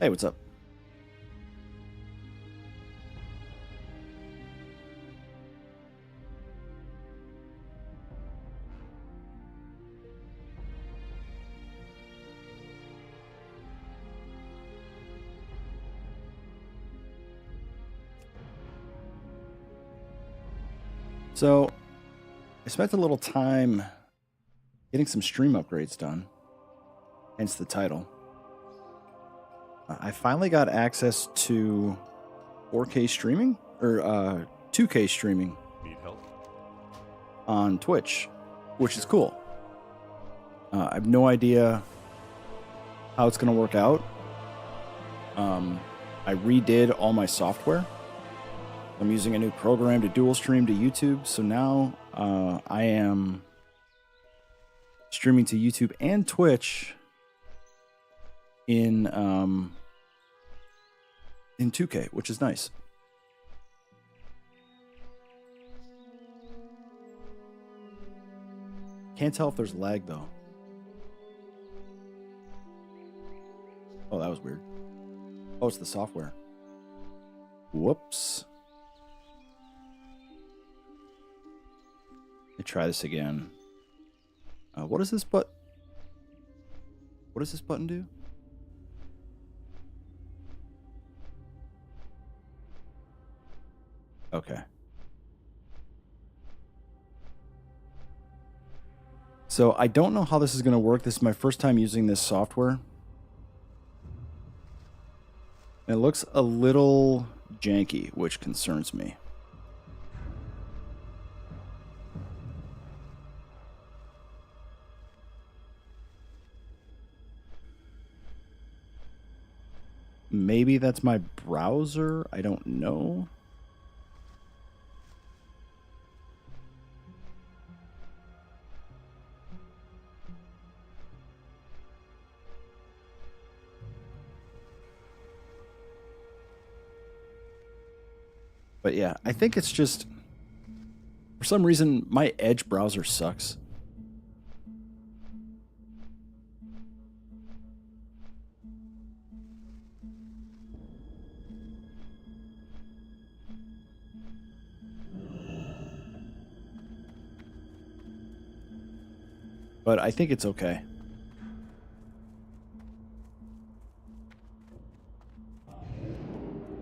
Hey, what's up? So, I spent a little time getting some stream upgrades done, hence the title. I finally got access to 4K streaming, or 2K streaming Need help? on Twitch, which is cool. I have no idea how it's going to work out. I redid all my software. I'm using a new program to dual stream to YouTube, so now I am streaming to YouTube and Twitch in 2K, which is nice. Can't tell if there's lag though. Oh, that was weird. Oh, it's the software. Whoops. Let me try this again. What does this What does this button do? Okay. So I don't know how this is going to work. This is my first time using this software. It looks a little janky, which concerns me. Maybe that's my browser. I don't know. But yeah, I think it's just, for some reason, my Edge browser sucks. But I think it's okay.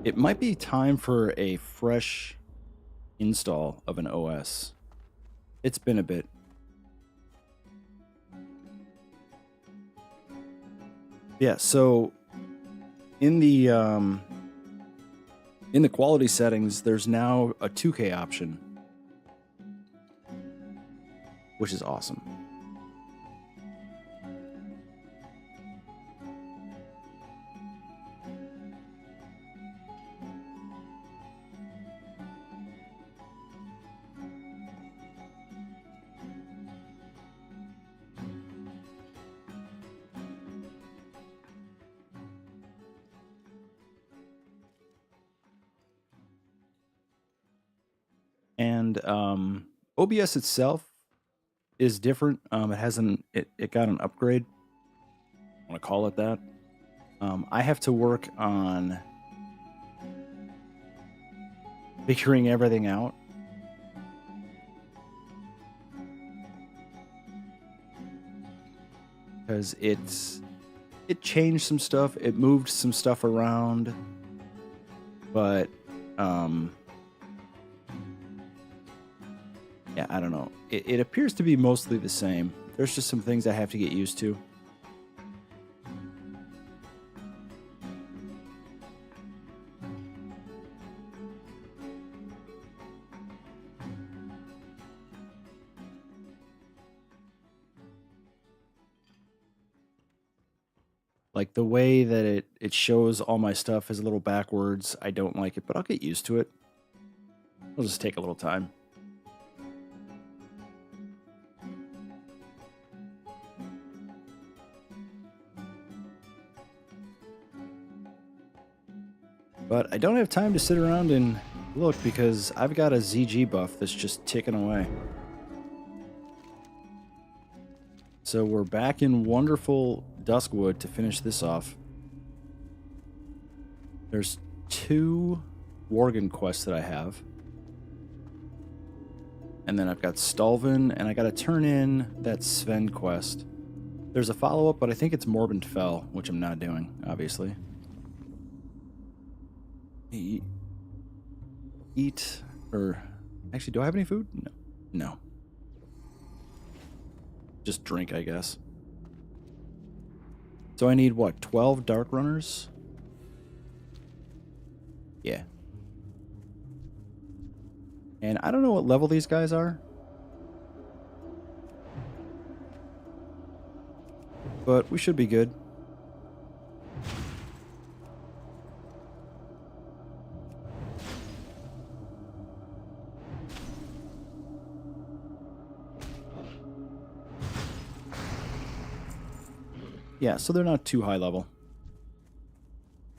It might be time for a fresh install of an OS. It's been a bit. Yeah, so in the quality settings, there's now a 2K option, which is awesome. And OBS itself is different. It has it got an upgrade. I want to call it that. I have to work on figuring everything out. Because it changed some stuff. It moved some stuff around. But yeah, I don't know. It appears to be mostly the same. There's just some things I have to get used to. Like the way that it shows all my stuff is a little backwards. I don't like it, but I'll get used to it. It'll just take a little time. But I don't have time to sit around and look because I've got a ZG buff that's just ticking away. So we're back in wonderful Duskwood to finish this off. There's 2 Worgen quests that I have. And then I've got Stalvin, and I got to turn in that Sven quest. There's a follow-up, but I think it's Morbid Fell, which I'm not doing, obviously. Eat, or... Actually, do I have any food? No. No. Just drink, I guess. So I need, what, 12 Dark Runners? Yeah. And I don't know what level these guys are. But we should be good. Yeah, so they're not too high level.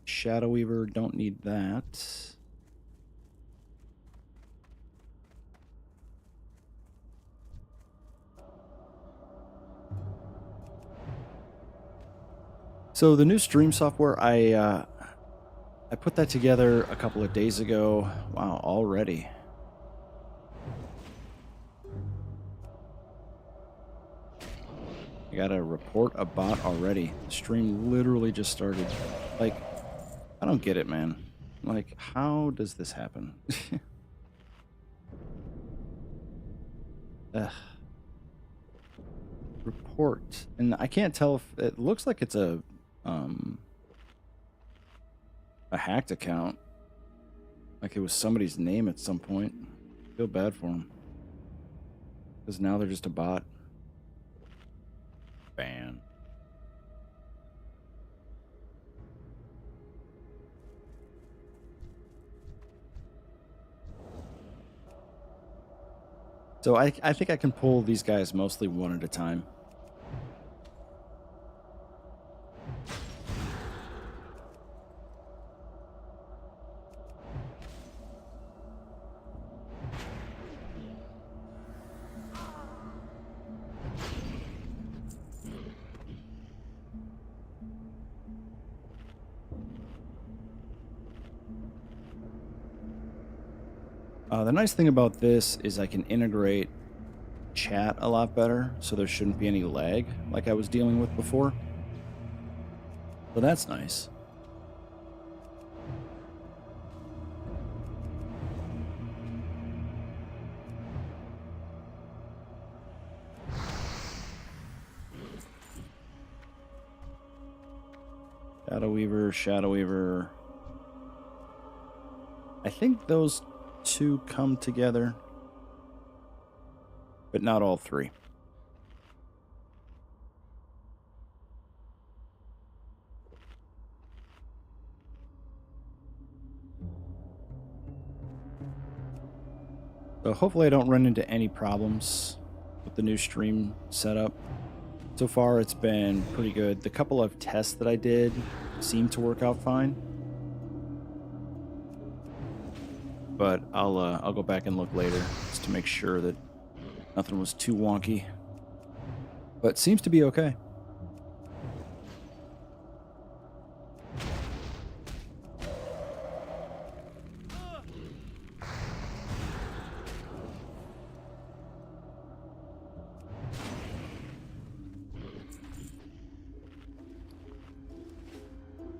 Shadow Weaver, don't need that. So the new stream software, I put that together a couple of days ago. Wow, already. I gotta report a bot already. The stream literally just started. Like, I don't get it, man. Like, how does this happen? Ugh. Report. And I can't tell if it looks like it's a hacked account. Like it was somebody's name at some point. I feel bad for them. Because now they're just a bot. Ban. So I think I can pull these guys mostly one at a time. The nice thing about this is I can integrate chat a lot better, so there shouldn't be any lag like I was dealing with before. So that's nice. Shadow Weaver, Shadow Weaver. I think those 2 come together, but not all 3. So hopefully I don't run into any problems with the new stream setup. So far it's been pretty good. The couple of tests that I did seemed to work out fine. But I'll go back and look later just to make sure that nothing was too wonky. But seems to be okay.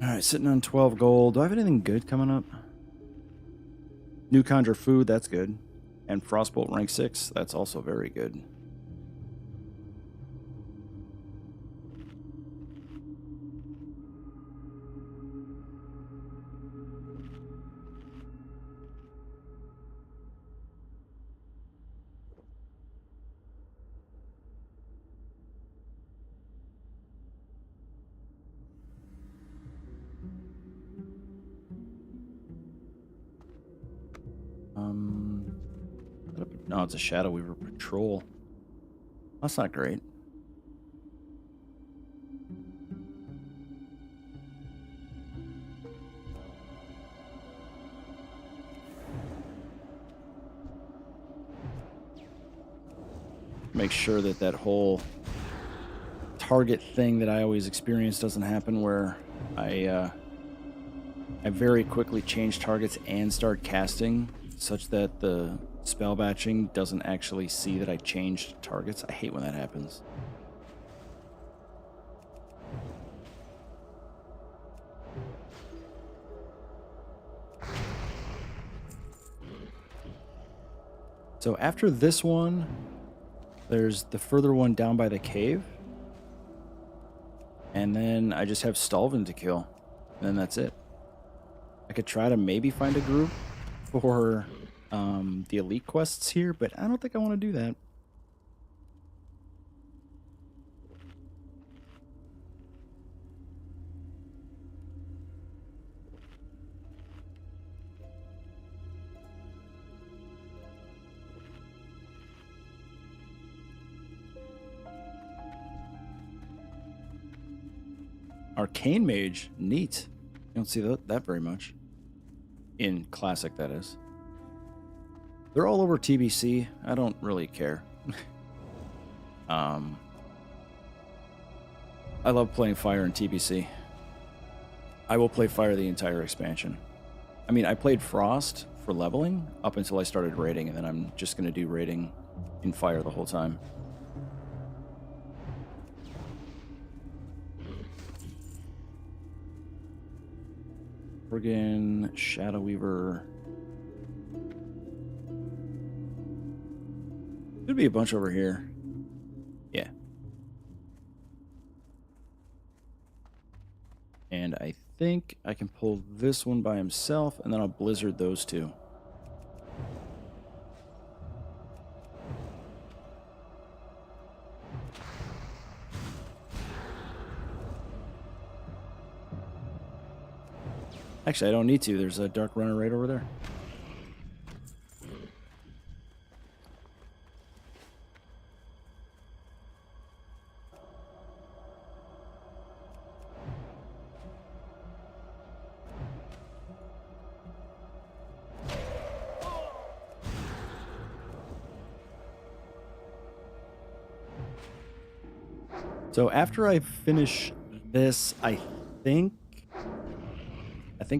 Alright, sitting on 12 gold. Do I have anything good coming up? New Conjure Food, that's good. And Frostbolt rank 6, that's also very good. No, it's a Shadow Weaver patrol. That's not great. Make sure that that whole target thing that I always experience doesn't happen, where I I very quickly change targets and start casting such that the spell batching doesn't actually see that I changed targets. I hate when that happens. So after this one, there's the further one down by the cave. And then I just have Stalvin to kill. And then that's it. I could try to maybe find a group for the elite quests here, but I don't think I want to do that. Arcane Mage, neat. You don't see that very much. In Classic, that is. They're all over TBC. I don't really care. I love playing Fire in TBC. I will play Fire the entire expansion. I mean, I played Frost for leveling up until I started raiding, and then I'm just going to do raiding in Fire the whole time. Friggin' Shadow Weaver. Could be a bunch over here. Yeah. And I think I can pull this one by himself, and then I'll blizzard those two. Actually, I don't need to. There's a Dark Runner right over there. So after I finish this, I think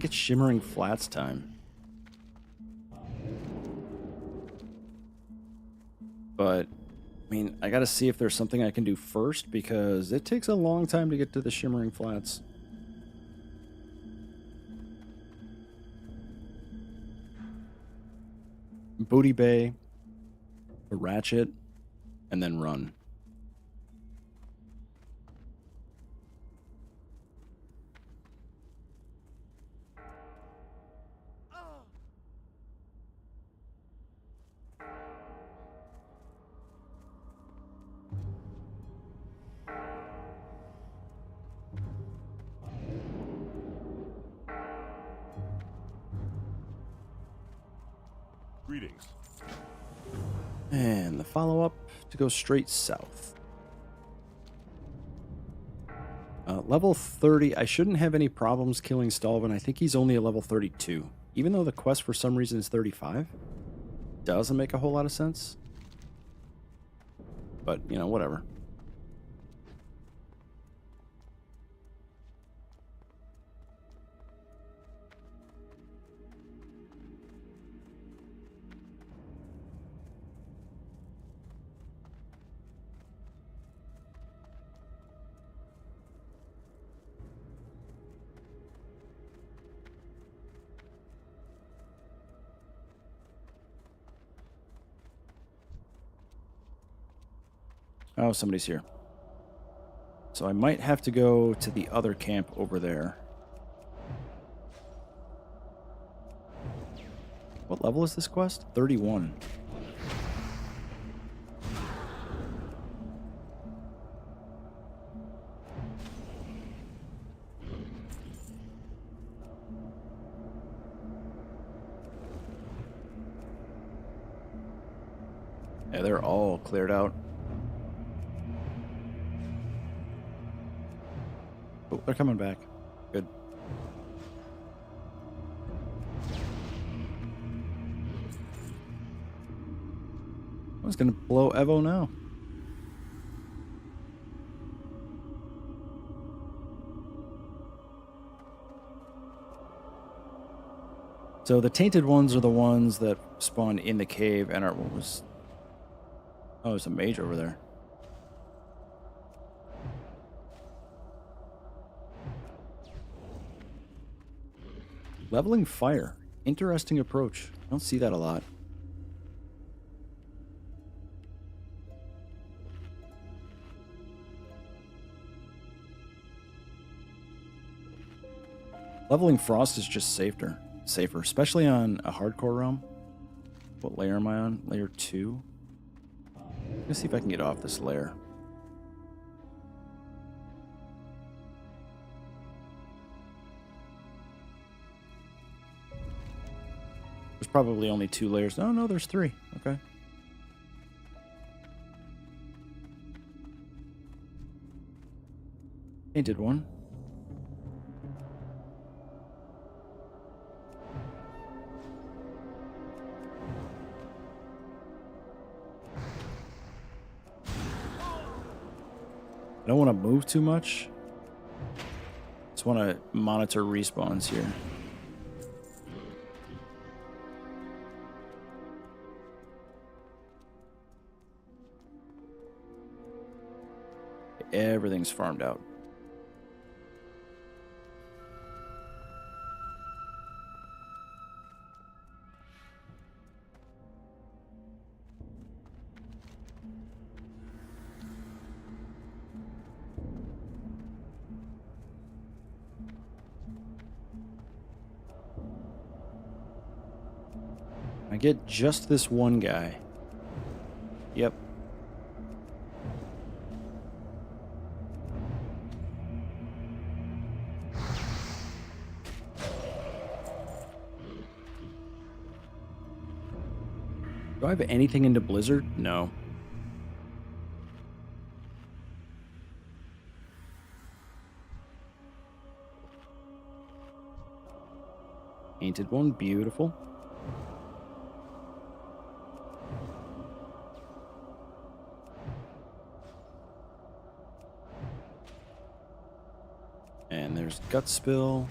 it's Shimmering Flats time. But, I mean, I gotta see if there's something I can do first, because it takes a long time to get to the Shimmering Flats. Booty Bay, the Ratchet, and then run. Greetings. And the follow-up to go straight south. Level 30, I shouldn't have any problems killing Stalvin. I think he's only a level 32. Even though the quest for some reason is 35. Doesn't make a whole lot of sense. But, you know, whatever. Oh, somebody's here. So I might have to go to the other camp over there. What level is this quest? 31. Yeah, they're all cleared out. Oh, they're coming back. Good. I was gonna blow Evo now. So the tainted ones are the ones that spawn in the cave and are what was. Oh, there's a mage over there. Leveling fire. Interesting approach. I don't see that a lot. Leveling frost is just safer, especially on a hardcore realm. What layer am I on? Layer 2? Let's see if I can get off this layer. There's probably only 2 layers. Oh, no, there's 3. Okay. Painted one. I don't want to move too much. Just want to monitor respawns here. Everything's farmed out. I get just this one guy. Yep. Do I have anything into Blizzard? No. Painted one, beautiful. And there's gut spill.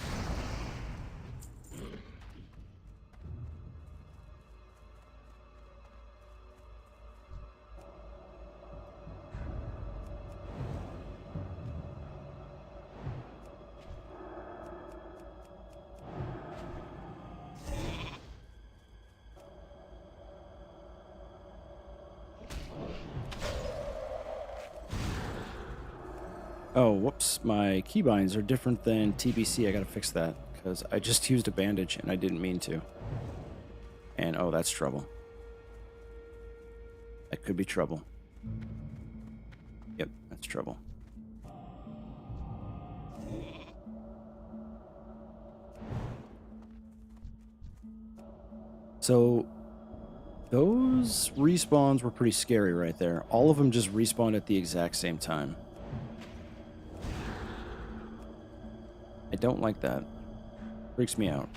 Oh, whoops. My keybinds are different than TBC. I gotta fix that, because I just used a bandage and I didn't mean to. And, oh, that's trouble. That could be trouble. Yep, that's trouble. So, those respawns were pretty scary right there. All of them just respawned at the exact same time. I don't like that. Freaks me out.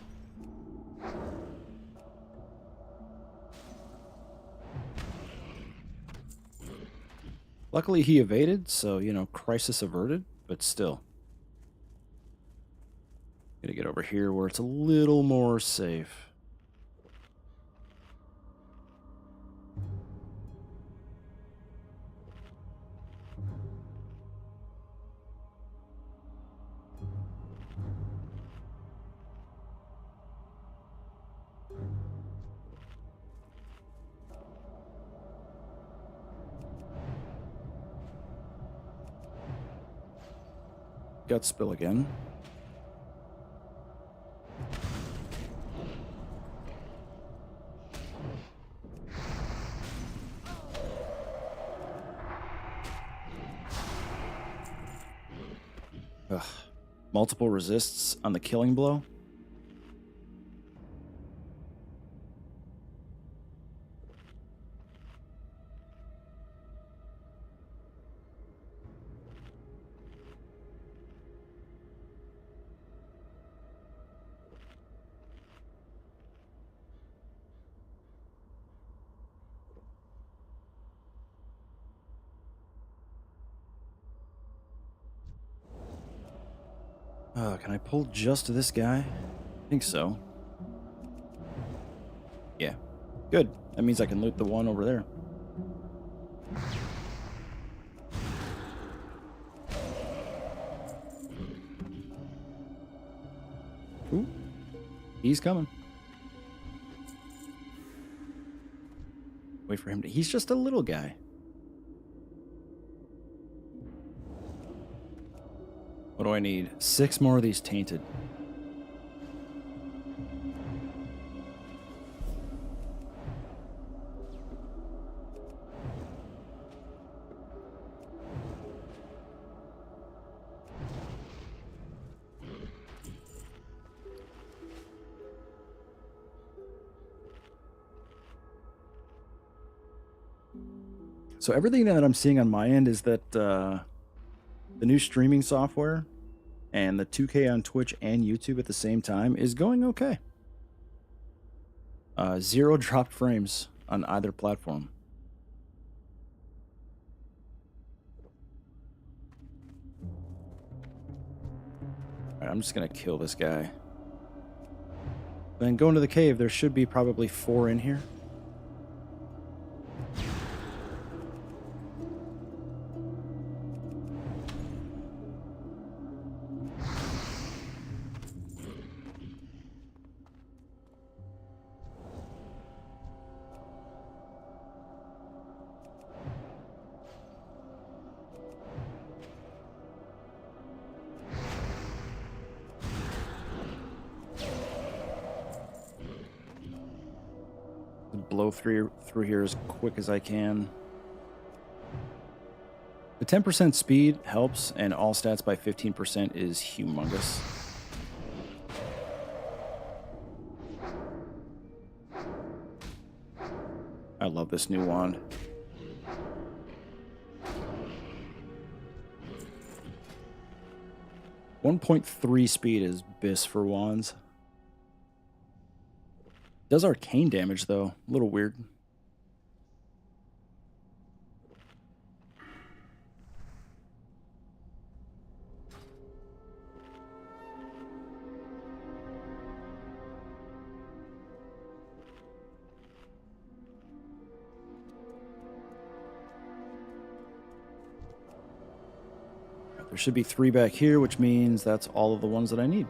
Luckily he evaded, so, you know, crisis averted, but still. Gotta get over here where it's a little more safe. Gut spill again. Ugh. Multiple resists on the killing blow. Can I pull just this guy? I think so. Yeah. Good. That means I can loot the one over there. Ooh. He's coming. Wait for him to... He's just a little guy. What do I need? 6 more of these tainted. So everything that I'm seeing on my end is that the new streaming software and the 2K on Twitch and YouTube at the same time is going okay. 0 dropped frames on either platform. Alright, I'm just gonna kill this guy. Then go into the cave. There should be probably 4 in here. Blow through here as quick as I can. The 10% speed helps, and all stats by 15% is humongous. I love this new wand. .3 speed is BIS for wands. Does arcane damage, though. A little weird. There should be 3 back here, which means that's all of the ones that I need.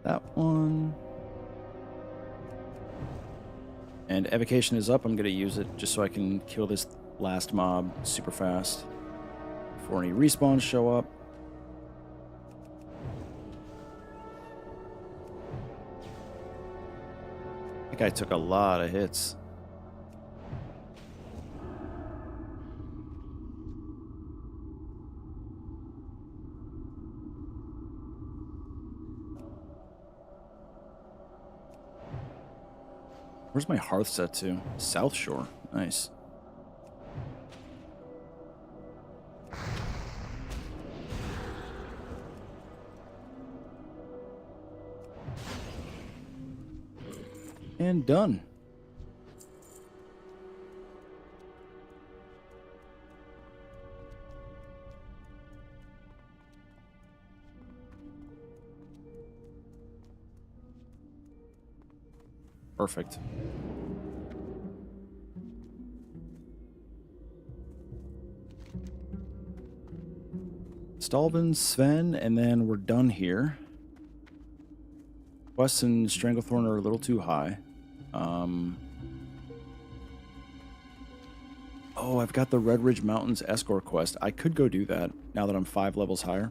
That one. And evocation is up. I'm going to use it just so I can kill this last mob super fast before any respawns show up. That guy took a lot of hits. Where's my hearth set to? South Shore. Nice. And done. Perfect. Stalvin, Sven, and then we're done here. Quest and Stranglethorn are a little too high. Oh, I've got the Red Ridge Mountains escort quest. I could go do that now that I'm 5 levels higher.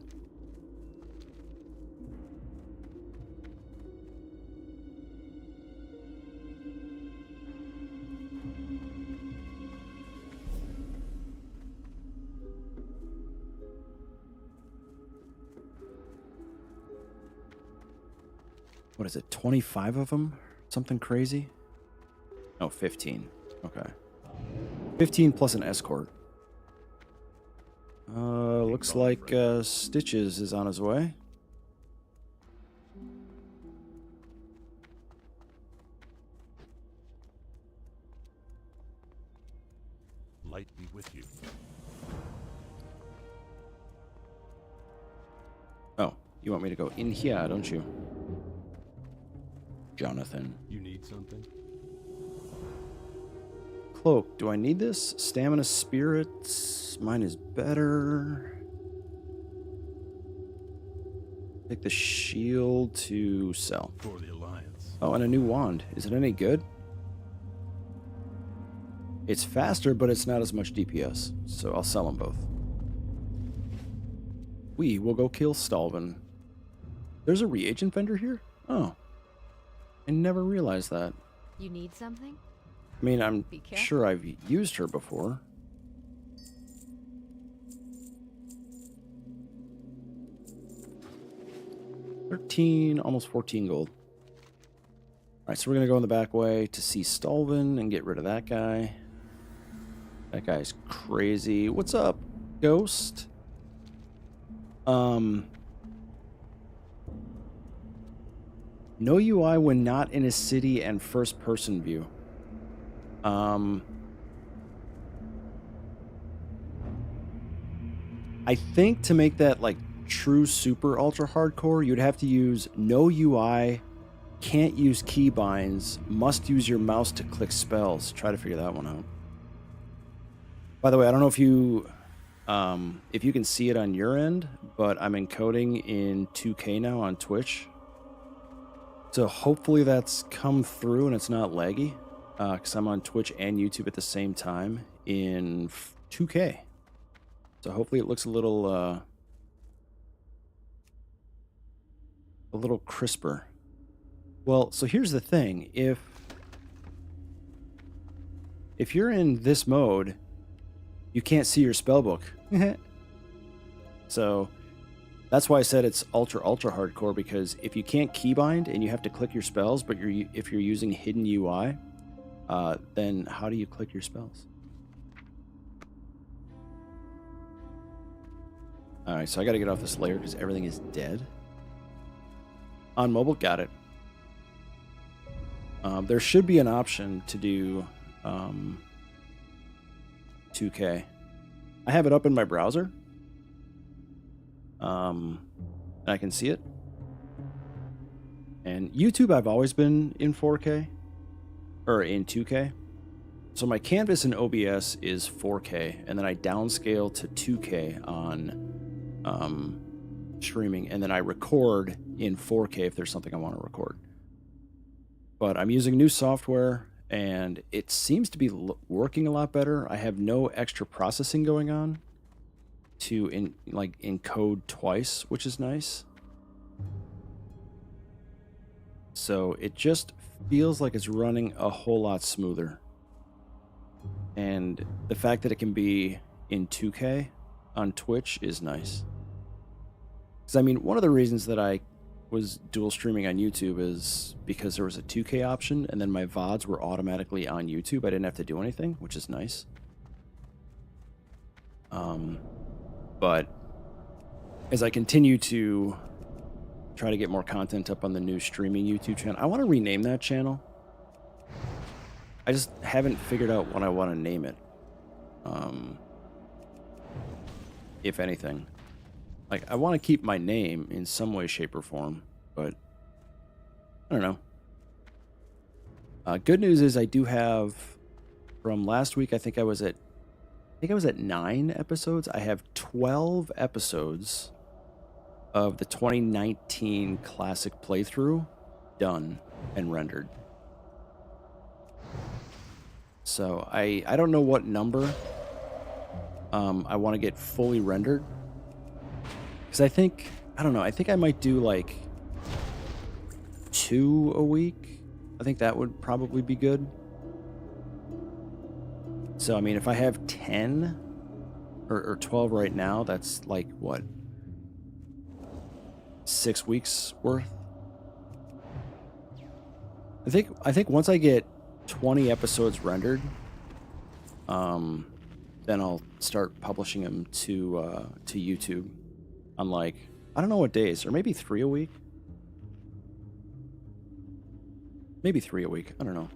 What is it, 25 of them? Something crazy? Oh, 15. Okay. 15 plus an escort. Looks like Stitches is on his way. You want me to go in here, don't you? Jonathan. You need something? Cloak. Do I need this? Stamina spirits. Mine is better. Take the shield to sell. For the Alliance. Oh, and a new wand. Is it any good? It's faster, but it's not as much DPS. So I'll sell them both. We will go kill Stalvin. There's a reagent vendor here? Oh. I never realized that. You need something? I mean, I'm sure I've used her before. $13, almost 14 gold. Alright, so we're going to go in the back way to see Stalvin and get rid of that guy. That guy's crazy. What's up, Ghost? No UI when not in a city and first person view. I think to make that like true super ultra hardcore, you'd have to use no UI, can't use keybinds, must use your mouse to click spells. Try to figure that one out. By the way, I don't know if you can see it on your end, but I'm encoding in 2K now on Twitch. So hopefully that's come through and it's not laggy, because I'm on Twitch and YouTube at the same time in 2K. So hopefully it looks a little crisper. Well, so here's the thing. If you're in this mode, you can't see your spellbook. So that's why I said it's ultra hardcore, because if you can't keybind and you have to click your spells, but if you're using hidden UI, then how do you click your spells? All right, so I got to get off this layer because everything is dead. On mobile, got it. There should be an option to do 2K. I have it up in my browser. I can see it. And YouTube, I've always been in 4K or in 2K. So my canvas in OBS is 4K, and then I downscale to 2K on streaming, and then I record in 4K if there's something I want to record. But I'm using new software, and it seems to be working a lot better. I have no extra processing going on to encode twice, which is nice. So it just feels like it's running a whole lot smoother. And the fact that it can be in 2K on Twitch is nice. Because I mean, one of the reasons that I was dual streaming on YouTube is because there was a 2K option, and then my VODs were automatically on YouTube. I didn't have to do anything, which is nice. But as I continue to try to get more content up on the new streaming YouTube channel, I want to rename that channel. I just haven't figured out what I want to name it. If anything. Like, I want to keep my name in some way, shape, or form, but I don't know. Good news is I do have, from last week, I think I was at 9 episodes. I have 12 episodes of the 2019 classic playthrough done and rendered. So I don't know what number I want to get fully rendered. Because I think I might do like 2 a week. I think that would probably be good. So, I mean, if I have 10 or 12 right now, that's like, what? 6 weeks worth? I think once I get 20 episodes rendered, then I'll start publishing them to YouTube on, like, I don't know what days, or maybe 3 a week. Maybe 3 a week. I don't know.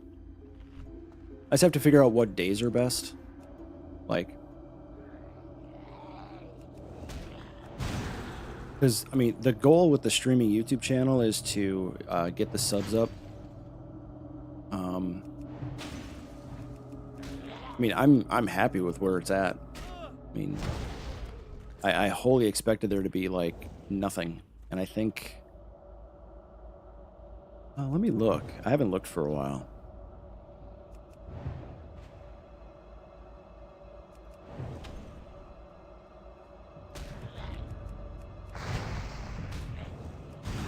I just have to figure out what days are best. Like, Because, I mean, the goal with the streaming YouTube channel is to get the subs up. Um, I mean, I'm happy with where it's at. I mean, I wholly expected there to be, like, nothing. And I think... let me look. I haven't looked for a while.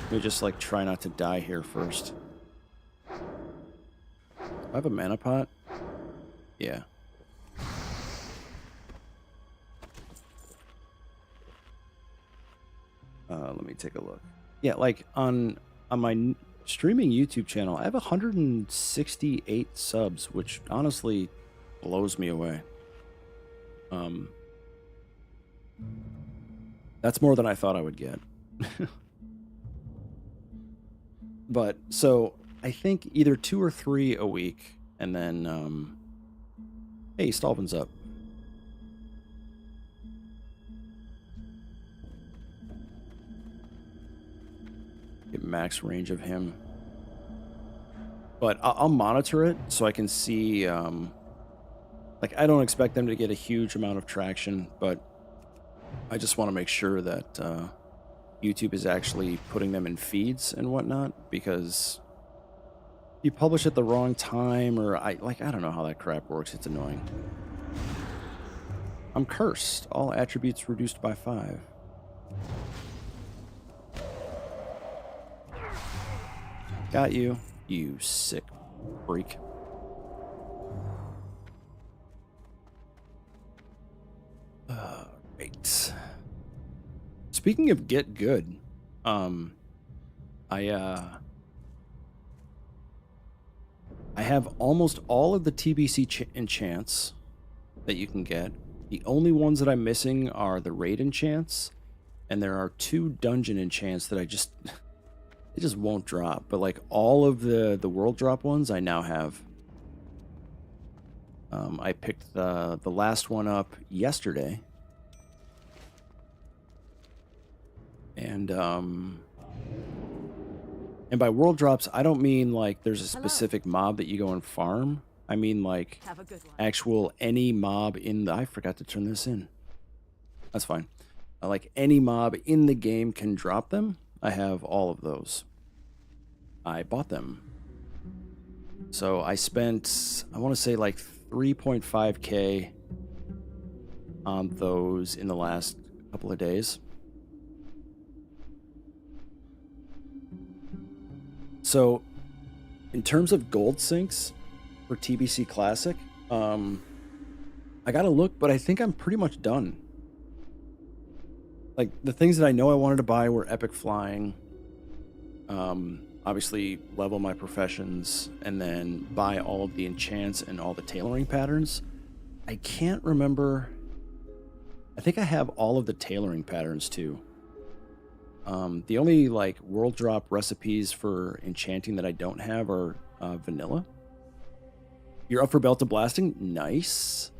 Let me just, like, try not to die here first. Do I have a mana pot? Yeah. Let me take a look. Yeah, like, on my streaming YouTube channel, I have 168 subs, which honestly blows me away. That's more than I thought I would get. But, so, I think either 2 or 3 a week, and then, hey, Stalvin's up. Get max range of him. But I'll monitor it so I can see, like, I don't expect them to get a huge amount of traction, but I just want to make sure that YouTube is actually putting them in feeds and whatnot, because you publish at the wrong time, or I don't know how that crap works. It's annoying. I'm cursed. All attributes reduced by 5. Got you, you sick freak. Right. Speaking of get good, I have almost all of the TBC enchants that you can get. The only ones that I'm missing are the raid enchants, and there are 2 dungeon enchants that I just it just won't drop. But like all of the world drop ones, I now have. I picked the last one up yesterday. And by world drops, I don't mean like there's a specific mob that you go and farm. I mean like actual any mob in the... I forgot to turn this in. That's fine. Like any mob in the game can drop them. I have all of those. I bought them. So I spent, I want to say like 3.5K on those in the last couple of days. So, in terms of gold sinks for TBC Classic, I gotta look, but I think I'm pretty much done. Like, the things that I know I wanted to buy were Epic Flying, obviously level my professions, and then buy all of the enchants and all the tailoring patterns. I can't remember. I think I have all of the tailoring patterns, too. The only like world drop recipes for enchanting that I don't have are vanilla. You're up for Belt of Blasting? Nice.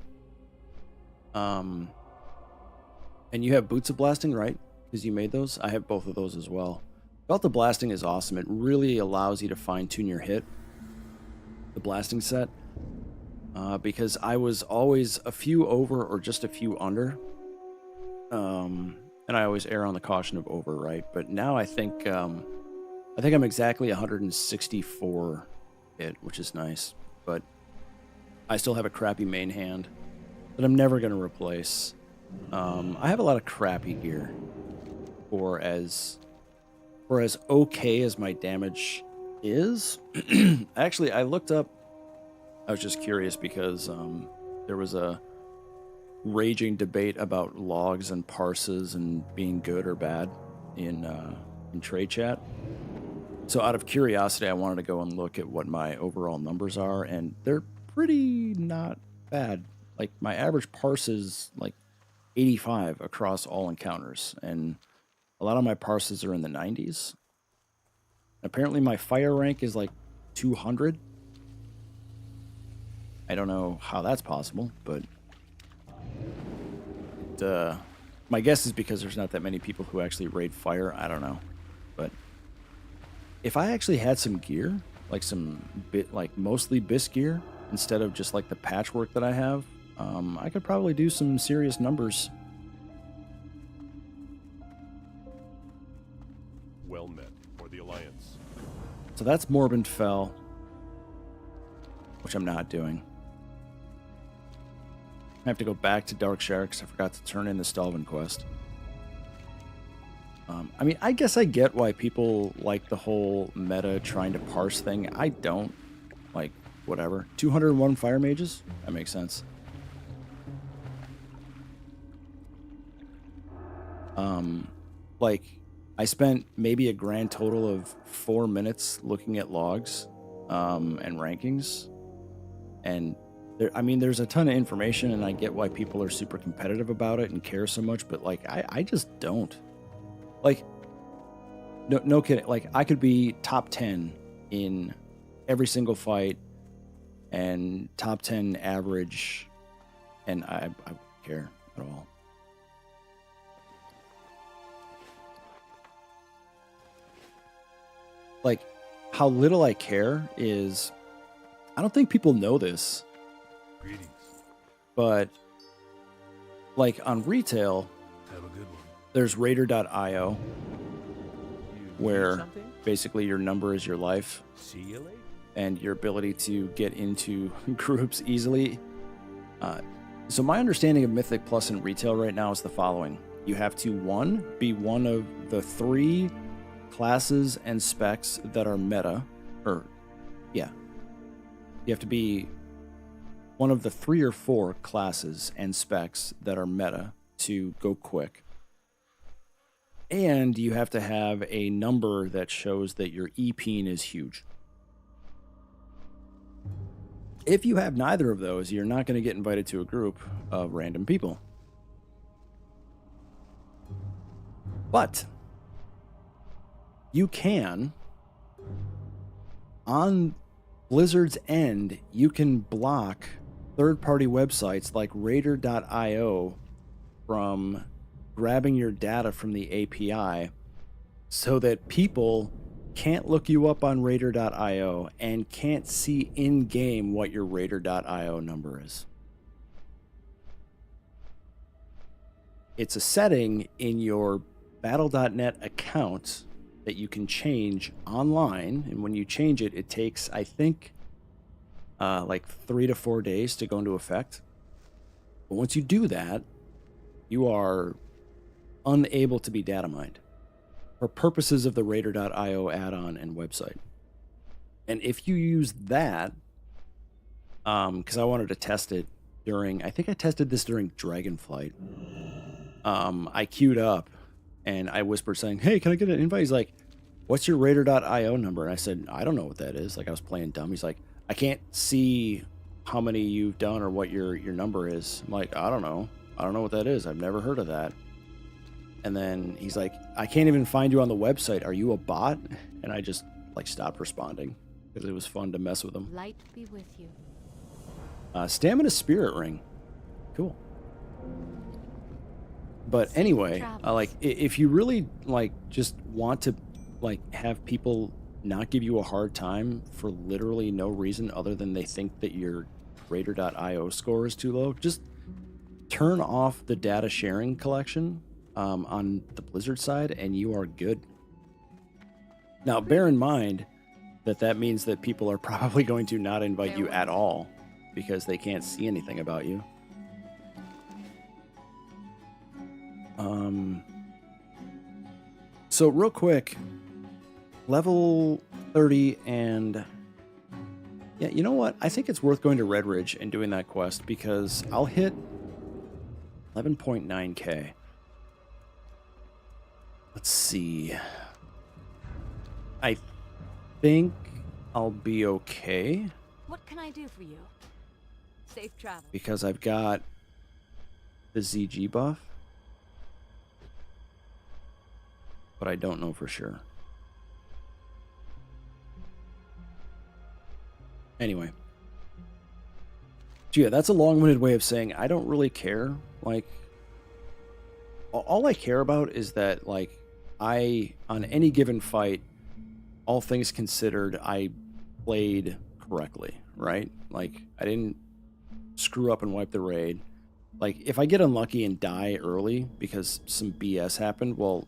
And you have Boots of Blasting, right? Because you made those? I have both of those as well. Belt of Blasting is awesome. It really allows you to fine-tune your hit. The blasting set. Because I was always a few over or just a few under. And I always err on the caution of over, right? But now I think I'm exactly 164 hit, which is nice. But I still have a crappy main hand that I'm never going to replace. I have a lot of crappy gear for as okay as my damage is. Actually, I looked up. I was just curious because there was a raging debate about logs and parses and being good or bad in trade chat. So out of curiosity, I wanted to go and look at what my overall numbers are, and they're pretty not bad. Like my average parse is like 85 across all encounters, and a lot of my parses are in the 90s. Apparently my fire rank is like 200. I don't know how that's possible, but My guess is because there's not that many people who actually raid fire. I don't know. But if I actually had some gear, like mostly bisque gear, instead of just like the patchwork that I have, I could probably do some serious numbers. Well met for the Alliance. So that's Morbid Fell, which I'm not doing. I have to go back to Darkshire because I forgot to turn in the Stalvin quest. I mean, I guess I get why people like the whole meta trying to parse thing. I don't. Like, whatever. 201 fire mages? That makes sense. Like, I spent maybe a grand total of 4 minutes looking at logs and rankings. And there's a ton of information, and I get why people are super competitive about it and care so much, but like I just don't. Like, no kidding. Like, I could be top 10 in every single fight and top 10 average, and I don't care at all. Like, how little I care is, I don't think people know this. Greetings. But, like, on retail, Have a good one. there's Raider.io, You where need something? basically your number is your life See you later. and your ability to get into groups easily. So my understanding of Mythic Plus in retail right now is the following. You have to, 1, be one of the 3 classes and specs that are meta. You have to be one of the 3 or 4 classes and specs that are meta to go quick. And you have to have a number that shows that your EPing is huge. If you have neither of those, you're not going to get invited to a group of random people. But you can, on Blizzard's end, you can block third-party websites like Raider.io from grabbing your data from the API so that people can't look you up on Raider.io and can't see in-game what your Raider.io number is. It's a setting in your Battle.net account that you can change online, and when you change it, it takes, I think, like 3 to 4 days to go into effect. But once you do that, you are unable to be data mined for purposes of the Raider.io add-on and website. And if you use that, because I wanted to test it during, I think I tested this during Dragonflight. I queued up and I whispered saying, "Hey, can I get an invite?" He's like, "What's your Raider.io number?" And I said, "I don't know what that is." Like, I was playing dumb. He's like, "I can't see how many you've done or what your number is." I'm like, I don't know what that is. I've never heard of that." And then he's like, "I can't even find you on the website. Are you a bot?" And I just like stopped responding because it was fun to mess with him. Light be with you. Stamina Spirit Ring. Cool. But anyway, like, if you really like just want to like have people not give you a hard time for literally no reason other than they think that your Raider.io score is too low, just turn off the data sharing collection on the Blizzard side and you are good. Now, bear in mind that means that people are probably going to not invite you at all because they can't see anything about you. So real quick, level 30 and yeah, you know what? I think it's worth going to Red Ridge and doing that quest because I'll hit 11.9k. Let's see. I think I'll be okay What can I do for you? Safe travel. because I've got the ZG buff. But I don't know for sure. Anyway. So yeah, that's a long-winded way of saying I don't really care. Like, all I care about is that, like, on any given fight, all things considered, I played correctly, right? Like, I didn't screw up and wipe the raid. Like, if I get unlucky and die early because some BS happened, well,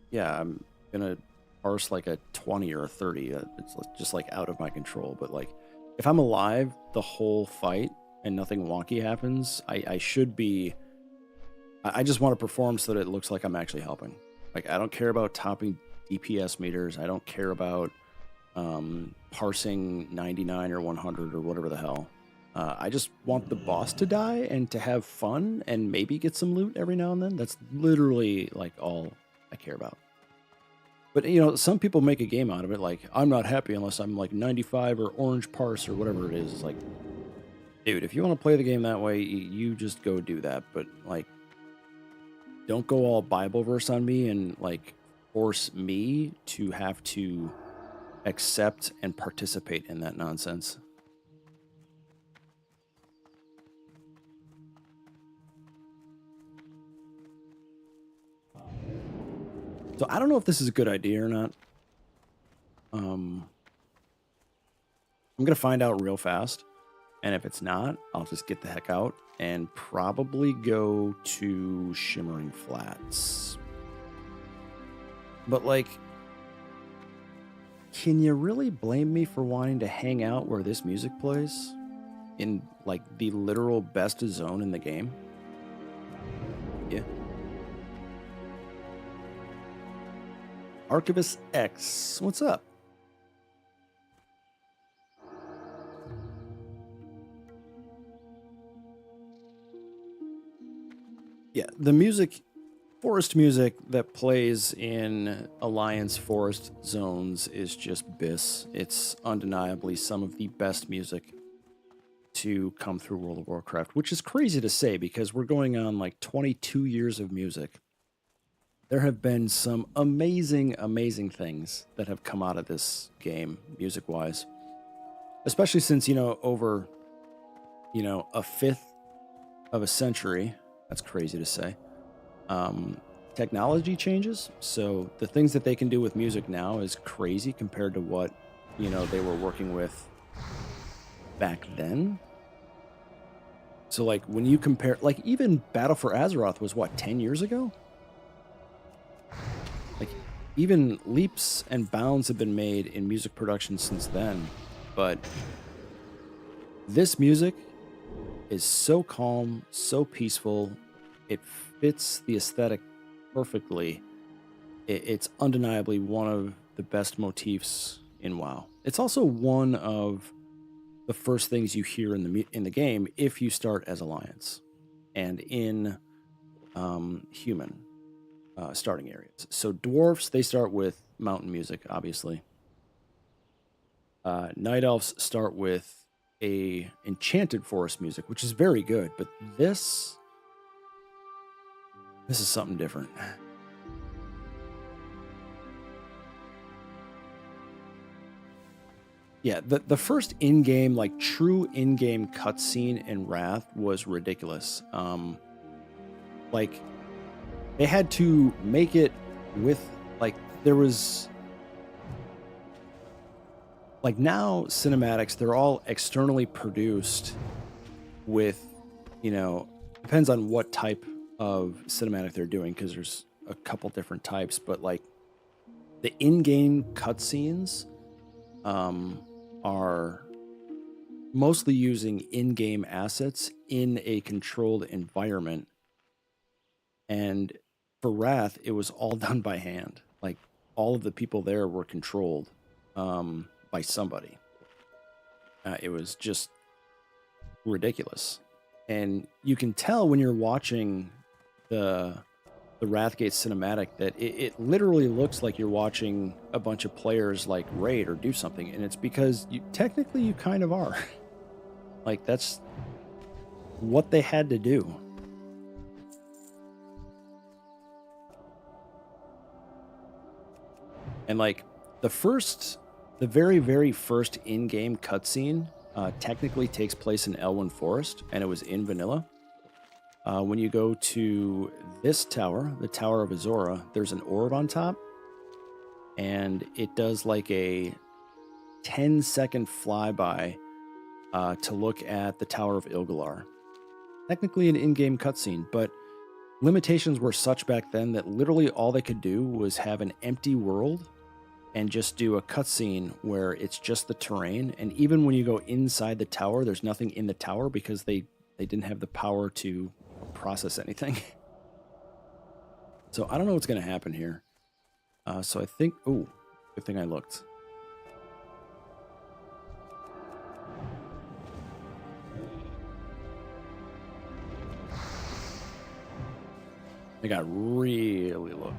yeah, I'm gonna parse like a 20 or a 30. It's just like out of my control. But like, if I'm alive the whole fight and nothing wonky happens, I should be. I just want to perform so that it looks like I'm actually helping. Like, I don't care about topping DPS meters. I don't care about parsing 99 or 100 or whatever the hell. I just want the boss to die and to have fun and maybe get some loot every now and then. That's literally like all I care about. But you know, some people make a game out of it. Like, I'm not happy unless I'm like 95 or orange parse or whatever it is. It's like, dude, if you want to play the game that way, you just go do that. But like, don't go all Bible verse on me and like force me to have to accept and participate in that nonsense. So I don't know if this is a good idea or not. I'm going to find out real fast. And if it's not, I'll just get the heck out and probably go to Shimmering Flats. But like, can you really blame me for wanting to hang out where this music plays? In like the literal best zone in the game? Yeah. Archivist X, what's up? Yeah, the music, forest music that plays in Alliance forest zones is just BIS. It's undeniably some of the best music to come through World of Warcraft, which is crazy to say because we're going on like 22 years of music. There have been some amazing, amazing things that have come out of this game, music-wise. Especially since, you know, over, you know, a fifth of a century, that's crazy to say, technology changes. So the things that they can do with music now is crazy compared to what, you know, they were working with back then. So, like, when you compare, like, even Battle for Azeroth was, what, 10 years ago? Like, even leaps and bounds have been made in music production since then, but this music is so calm, so peaceful, it fits the aesthetic perfectly. It's undeniably one of the best motifs in WoW. It's also one of the first things you hear in the game if you start as Alliance and in human starting areas. So dwarfs, they start with mountain music, obviously. Night elves start with a enchanted forest music, which is very good, but this is something different. Yeah, the first in-game, like true in-game cutscene in Wrath was ridiculous. Like, they had to make it with, like, there was, like, now cinematics, they're all externally produced with, you know, depends on what type of cinematic they're doing, because there's a couple different types, but like the in-game cutscenes are mostly using in-game assets in a controlled environment. And for Wrath, it was all done by hand. Like, all of the people there were controlled by somebody. It was just ridiculous. And you can tell when you're watching the Wrathgate cinematic that it literally looks like you're watching a bunch of players like raid or do something, and it's because technically you kind of are. Like, that's what they had to do. And like the very, very first in-game cutscene technically takes place in Elwyn Forest, and it was in vanilla. When you go to this tower, the Tower of Azora, there's an orb on top, and it does like a 10-second flyby to look at the Tower of Ilgalar. Technically an in-game cutscene, but limitations were such back then that literally all they could do was have an empty world and just do a cutscene where it's just the terrain. And even when you go inside the tower, there's nothing in the tower because they didn't have the power to process anything. So I don't know what's going to happen here. So I think... Oh, good thing I looked. I got really low.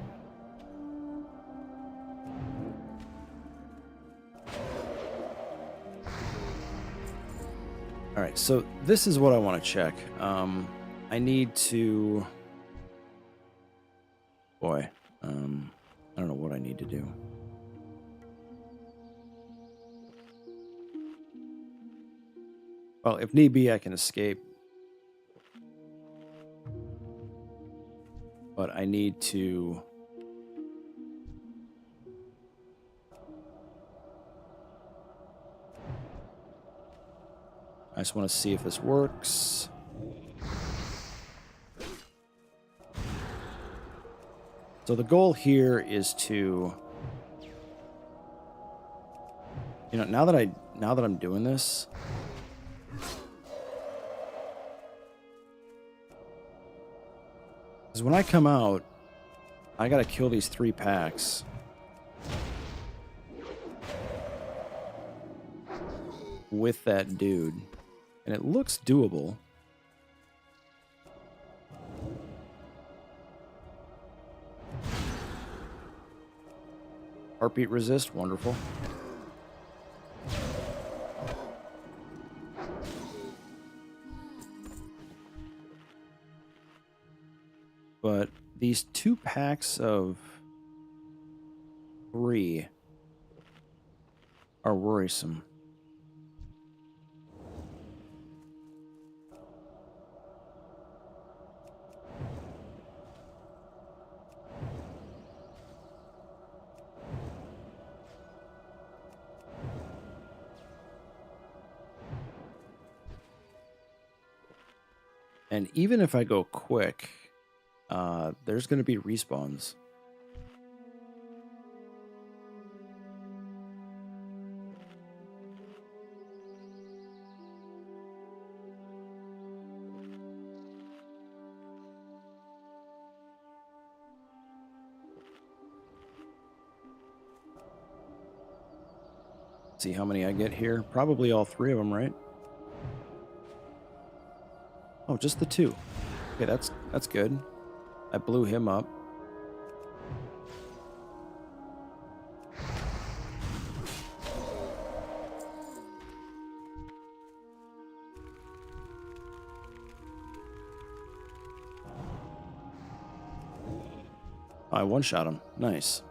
All right, so this is what I want to check. I need to... Boy, I don't know what I need to do. Well, if need be, I can escape. But I need to... I just want to see if this works. So the goal here is to... You know, now that I'm doing this... Because when I come out, I gotta kill these 3 packs. With that dude. And it looks doable. Heartbeat resist, wonderful. But these 2 packs of 3 are worrisome. And even if I go quick, there's going to be respawns. See how many I get here. Probably all 3 of them, right? Oh, just the 2. Okay, that's good. I blew him up. Oh, I one-shot him. Nice.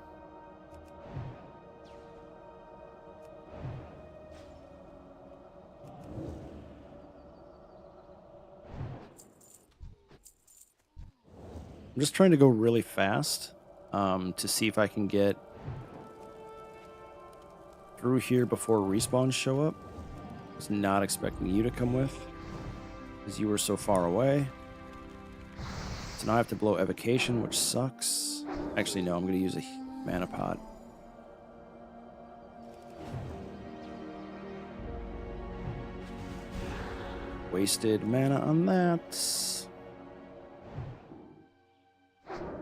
I'm just trying to go really fast to see if I can get through here before respawns show up. I was not expecting you to come with, because you were so far away. So now I have to blow evocation, which sucks. Actually, no, I'm going to use a mana pot. Wasted mana on that.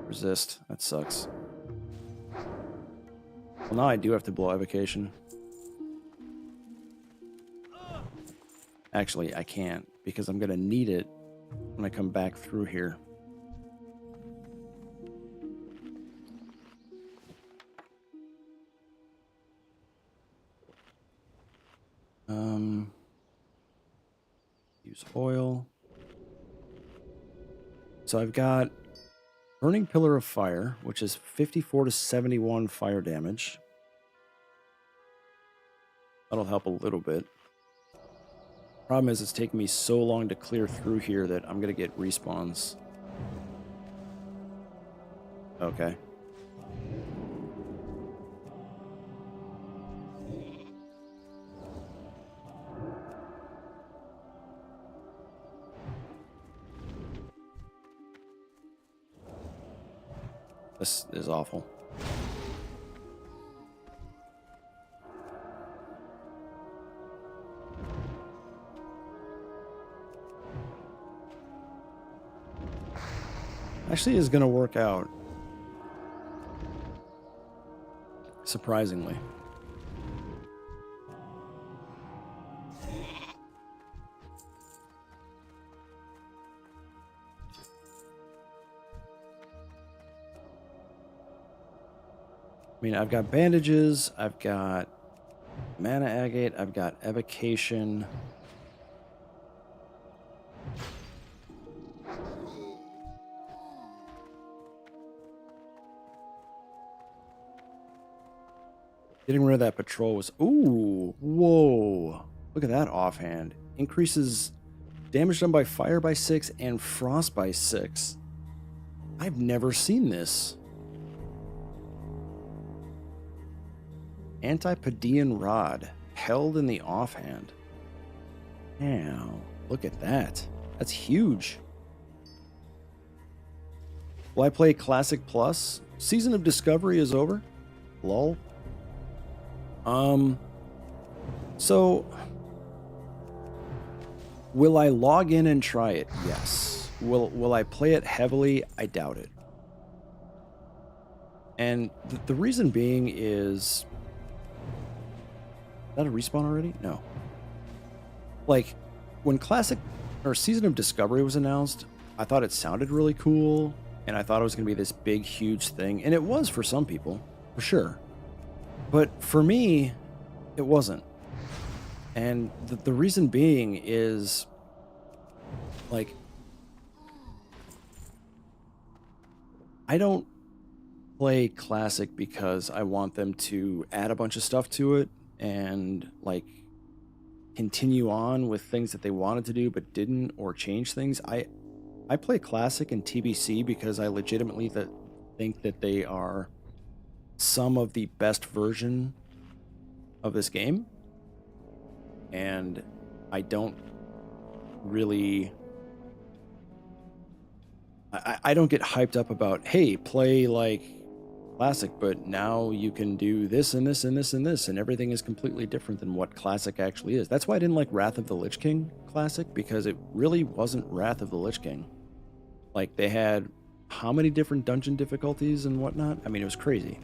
Resist. That sucks. Well, now I do have to blow evocation. Actually, I can't, because I'm going to need it when I come back through here. Use oil. So I've got Burning Pillar of Fire, which is 54 to 71 fire damage. That'll help a little bit. Problem is, it's taking me so long to clear through here that I'm gonna get respawns. Okay. This is awful. Actually is going to work out. Surprisingly. I mean, I've got bandages, I've got mana agate, I've got evocation. Getting rid of that patrol was... Ooh, whoa. Look at that offhand. Increases damage done by fire by 6 and frost by 6. I've never seen this. Antipodean Rod, held in the offhand. Wow, look at that. That's huge. Will I play Classic Plus? Season of Discovery is over. Lol. So will I log in and try it? Yes. Will I play it heavily? I doubt it. And the reason being is that a respawn already? No. Like, when Classic or Season of Discovery was announced, I thought it sounded really cool, and I thought it was going to be this big, huge thing, and it was for some people, for sure. But for me, it wasn't. And the reason being is, like, I don't play Classic because I want them to add a bunch of stuff to it and, like, continue on with things that they wanted to do but didn't, or change things. I play Classic and TBC because I legitimately think that they are some of the best version of this game, and I don't really... I don't get hyped up about, hey, play like Classic, but now you can do this and this and this and this, and everything is completely different than what Classic actually is. That's why I didn't like Wrath of the Lich King Classic, because it really wasn't Wrath of the Lich King. Like, they had how many different dungeon difficulties and whatnot? I mean, it was crazy.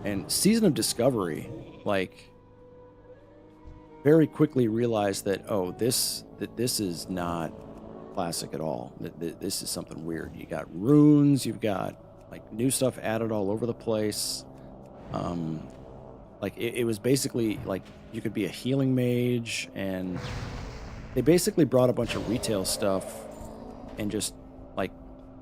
And Season of Discovery, like, very quickly realized that, oh, this is not Classic at all. This is something weird. You got runes, you've got like new stuff added all over the place. Like it was basically like you could be a healing mage, and they basically brought a bunch of retail stuff and just like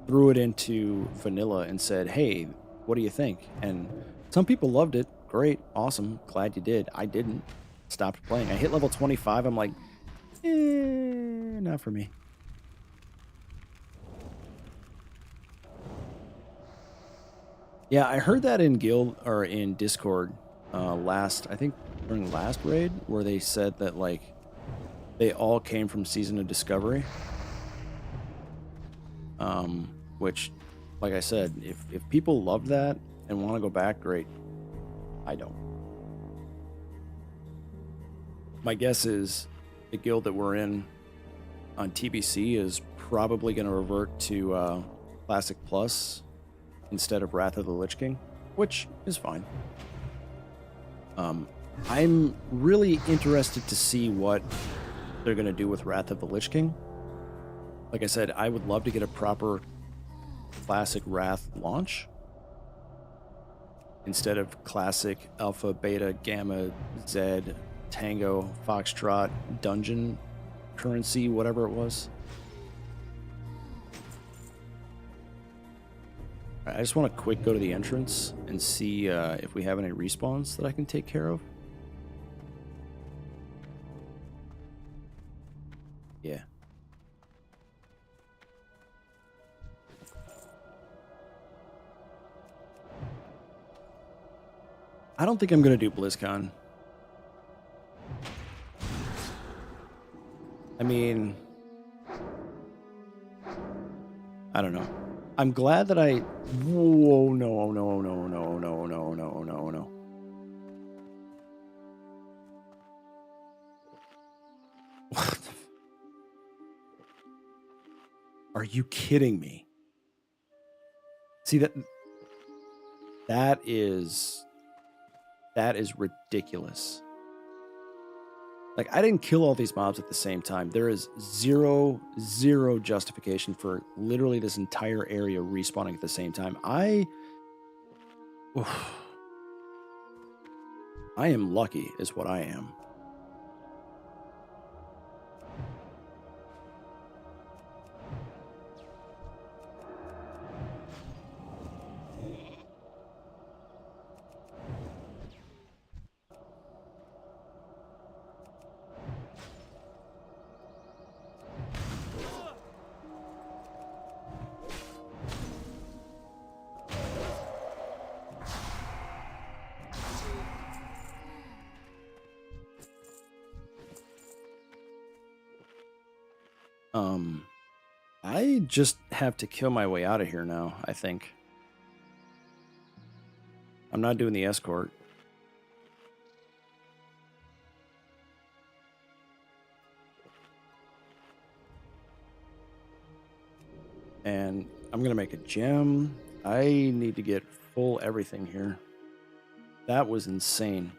threw it into vanilla and said, hey, what do you think? And some people loved it. Great, awesome, glad you did. I didn't. Stopped playing. I hit level 25. I'm like, not for me. Yeah, I heard that in Guild or in Discord I think during last raid, where they said that like they all came from Season of Discovery. Which, like I said, if people love that and want to go back, great. I don't. My guess is the guild that we're in on TBC is probably going to revert to Classic Plus instead of Wrath of the Lich King, which is fine. I'm really interested to see what they're going to do with Wrath of the Lich King. Like I said, I would love to get a proper Classic Wrath launch instead of Classic Alpha, Beta, Gamma, Z, Tango, Foxtrot, Dungeon, Currency, whatever it was. I just want to quick go to the entrance and see if we have any respawns that I can take care of. I don't think I'm going to do BlizzCon. I mean, I don't know. I'm glad that I... Whoa, no, no, no, no, no, no, no, no, no. What the Are you kidding me? See, that is ridiculous. Like, I didn't kill all these mobs at the same time. There is zero justification for literally this entire area respawning at the same time. I am lucky is what I am. I just have to kill my way out of here now, I think. I'm not doing the escort. And I'm going to make a gem. I need to get full everything here. That was insane.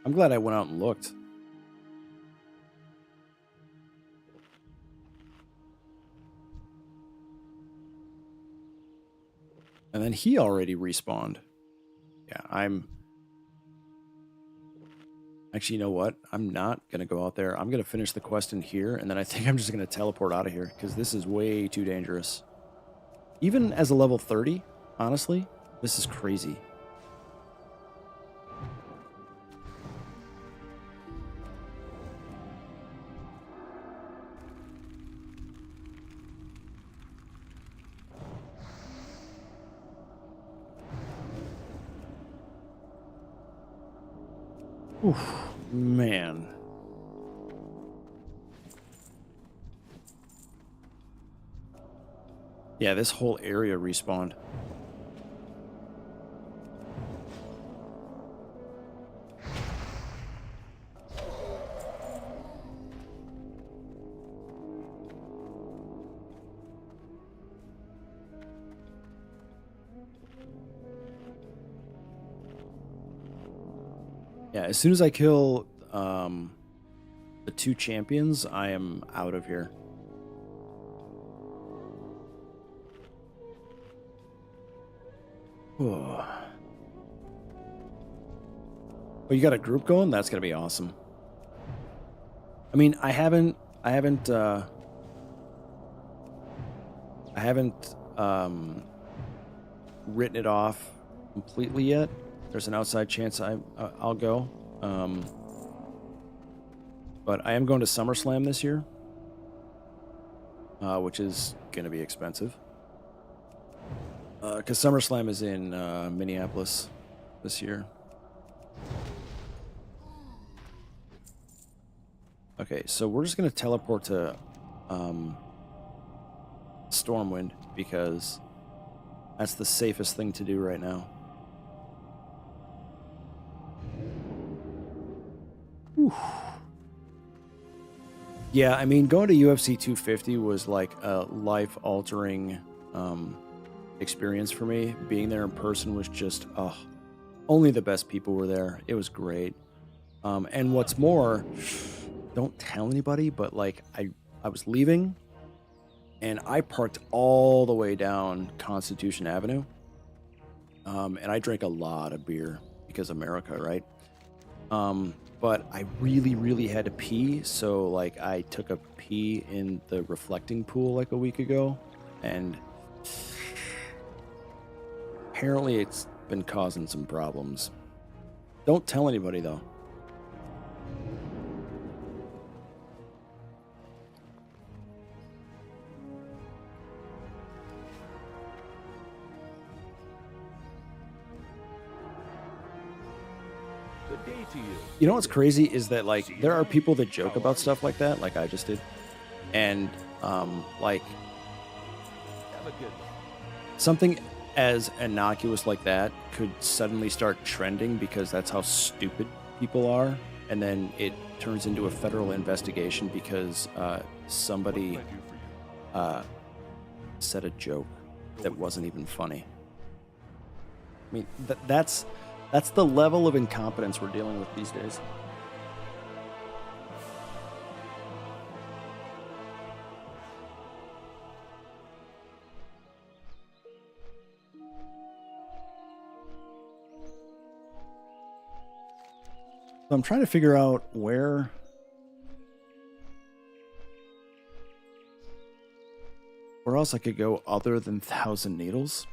I'm glad I went out and looked. And then he already respawned. Yeah, Actually, you know what? I'm not going to go out there. I'm going to finish the quest in here, and then I think I'm just going to teleport out of here, because this is way too dangerous. Even as a level 30, honestly, this is crazy. Oof, man. Yeah, this whole area respawned. Yeah, as soon as I kill the 2 champions, I am out of here. Oh, you got a group going? That's gonna be awesome. I mean, I haven't written it off completely yet. There's an outside chance I'll go. But I am going to SummerSlam this year, which is going to be expensive. Because SummerSlam is in Minneapolis this year. Okay, so we're just going to teleport to Stormwind, because that's the safest thing to do right now. Whew. Yeah, I mean, going to UFC 250 was like a life-altering experience for me. Being there in person was just, only the best people were there. It was great. And what's more, don't tell anybody, but like I was leaving, and I parked all the way down Constitution Avenue. And I drank a lot of beer because America, right? But I really had to pee, so like I took a pee in the reflecting pool like a week ago, and apparently it's been causing some problems. Don't tell anybody though. Good day to you. You know what's crazy is that like there are people that joke about stuff like that, like I just did, and like Have a good one. something as innocuous like that could suddenly start trending because that's how stupid people are, and then it turns into a federal investigation because somebody What can I do for you? said a joke that wasn't even funny. I mean, that's the level of incompetence we're dealing with these days. So I'm trying to figure out where else I could go other than Thousand Needles.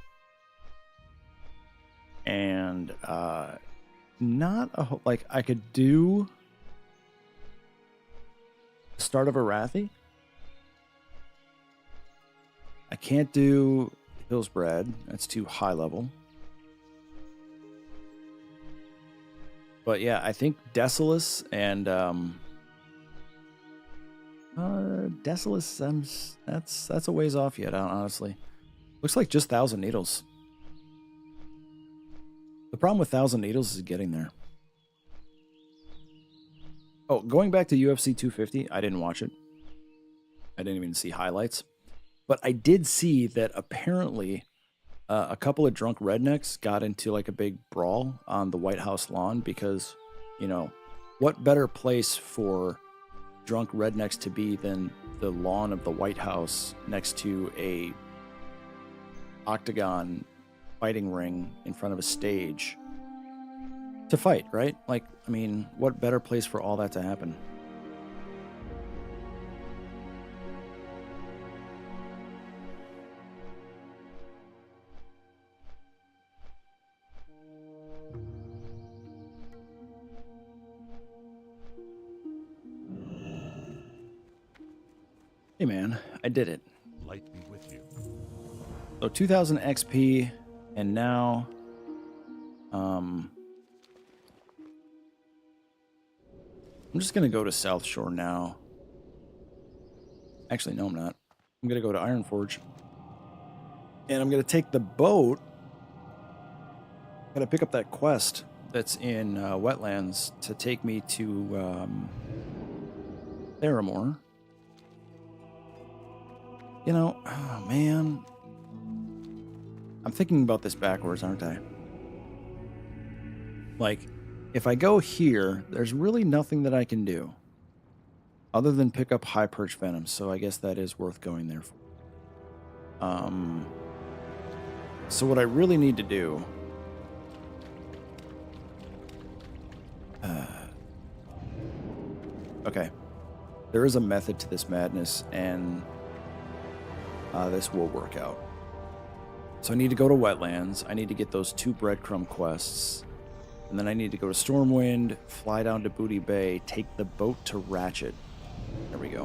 And not a like I could do the start of Arathi. I can't do Hillsbrad. That's too high level. But yeah, I think Desolus and Desolus, that's a ways off yet, honestly. Looks like just Thousand Needles. The problem with Thousand Needles is getting there. Oh, going back to UFC 250, I didn't watch it. I didn't even see highlights. But I did see that apparently a couple of drunk rednecks got into like a big brawl on the White House lawn because, you know, what better place for drunk rednecks to be than the lawn of the White House next to a octagon fighting ring in front of a stage to fight, right? Like, I mean, what better place for all that to happen? Hey man, I did it. Light be with you. So 2000 XP, and now, I'm just gonna go to South Shore now. Actually, no, I'm not. I'm gonna go to Ironforge, and I'm gonna take the boat. Gotta pick up that quest that's in Wetlands to take me to Theramore. You know, oh man. I'm thinking about this backwards, aren't I? Like, if I go here, there's really nothing that I can do other than pick up High Perch Venom, so I guess that is worth going there for. So what I really need to do... okay. There is a method to this madness, and this will work out. So I need to go to Wetlands. I need to get those 2 breadcrumb quests. And then I need to go to Stormwind, fly down to Booty Bay, take the boat to Ratchet. There we go.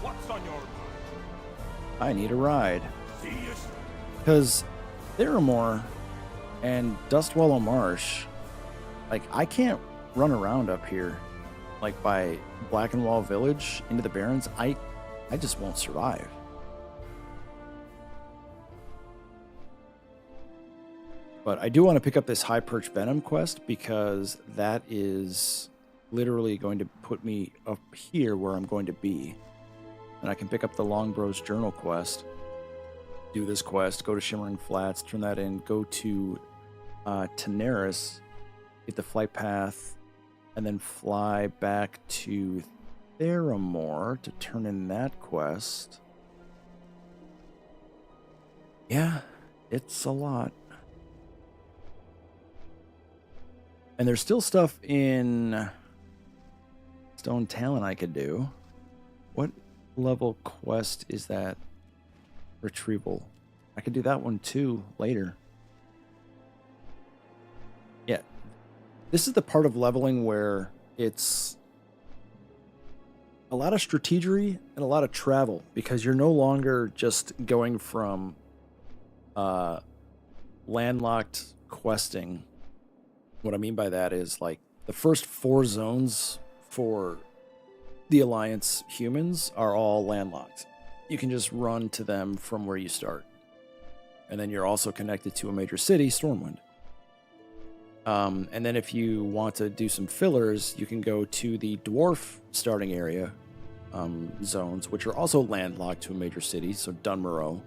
What's on your mind? I need a ride. See you. Because Theramore and Dustwallow Marsh, like, I can't run around up here, like, by Blackenwall Village into the Barrens. I just won't survive. But I do want to pick up this High Perch Venom quest because that is literally going to put me up here where I'm going to be. And I can pick up the Longbros Journal quest, do this quest, go to Shimmering Flats, turn that in, go to Tenaris, get the flight path, and then fly back to Theramore to turn in that quest. Yeah, it's a lot. And there's still stuff in Stone Talon I could do. What level quest is that? Retrieval. I could do that one too later. Yeah. This is the part of leveling where it's a lot of strategery and a lot of travel, because you're no longer just going from landlocked questing. What I mean by that is, like, the first 4 zones for the Alliance humans are all landlocked. You can just run to them from where you start. And then you're also connected to a major city, Stormwind. And then if you want to do some fillers, you can go to the dwarf starting area zones, which are also landlocked to a major city. So Dunmorrow,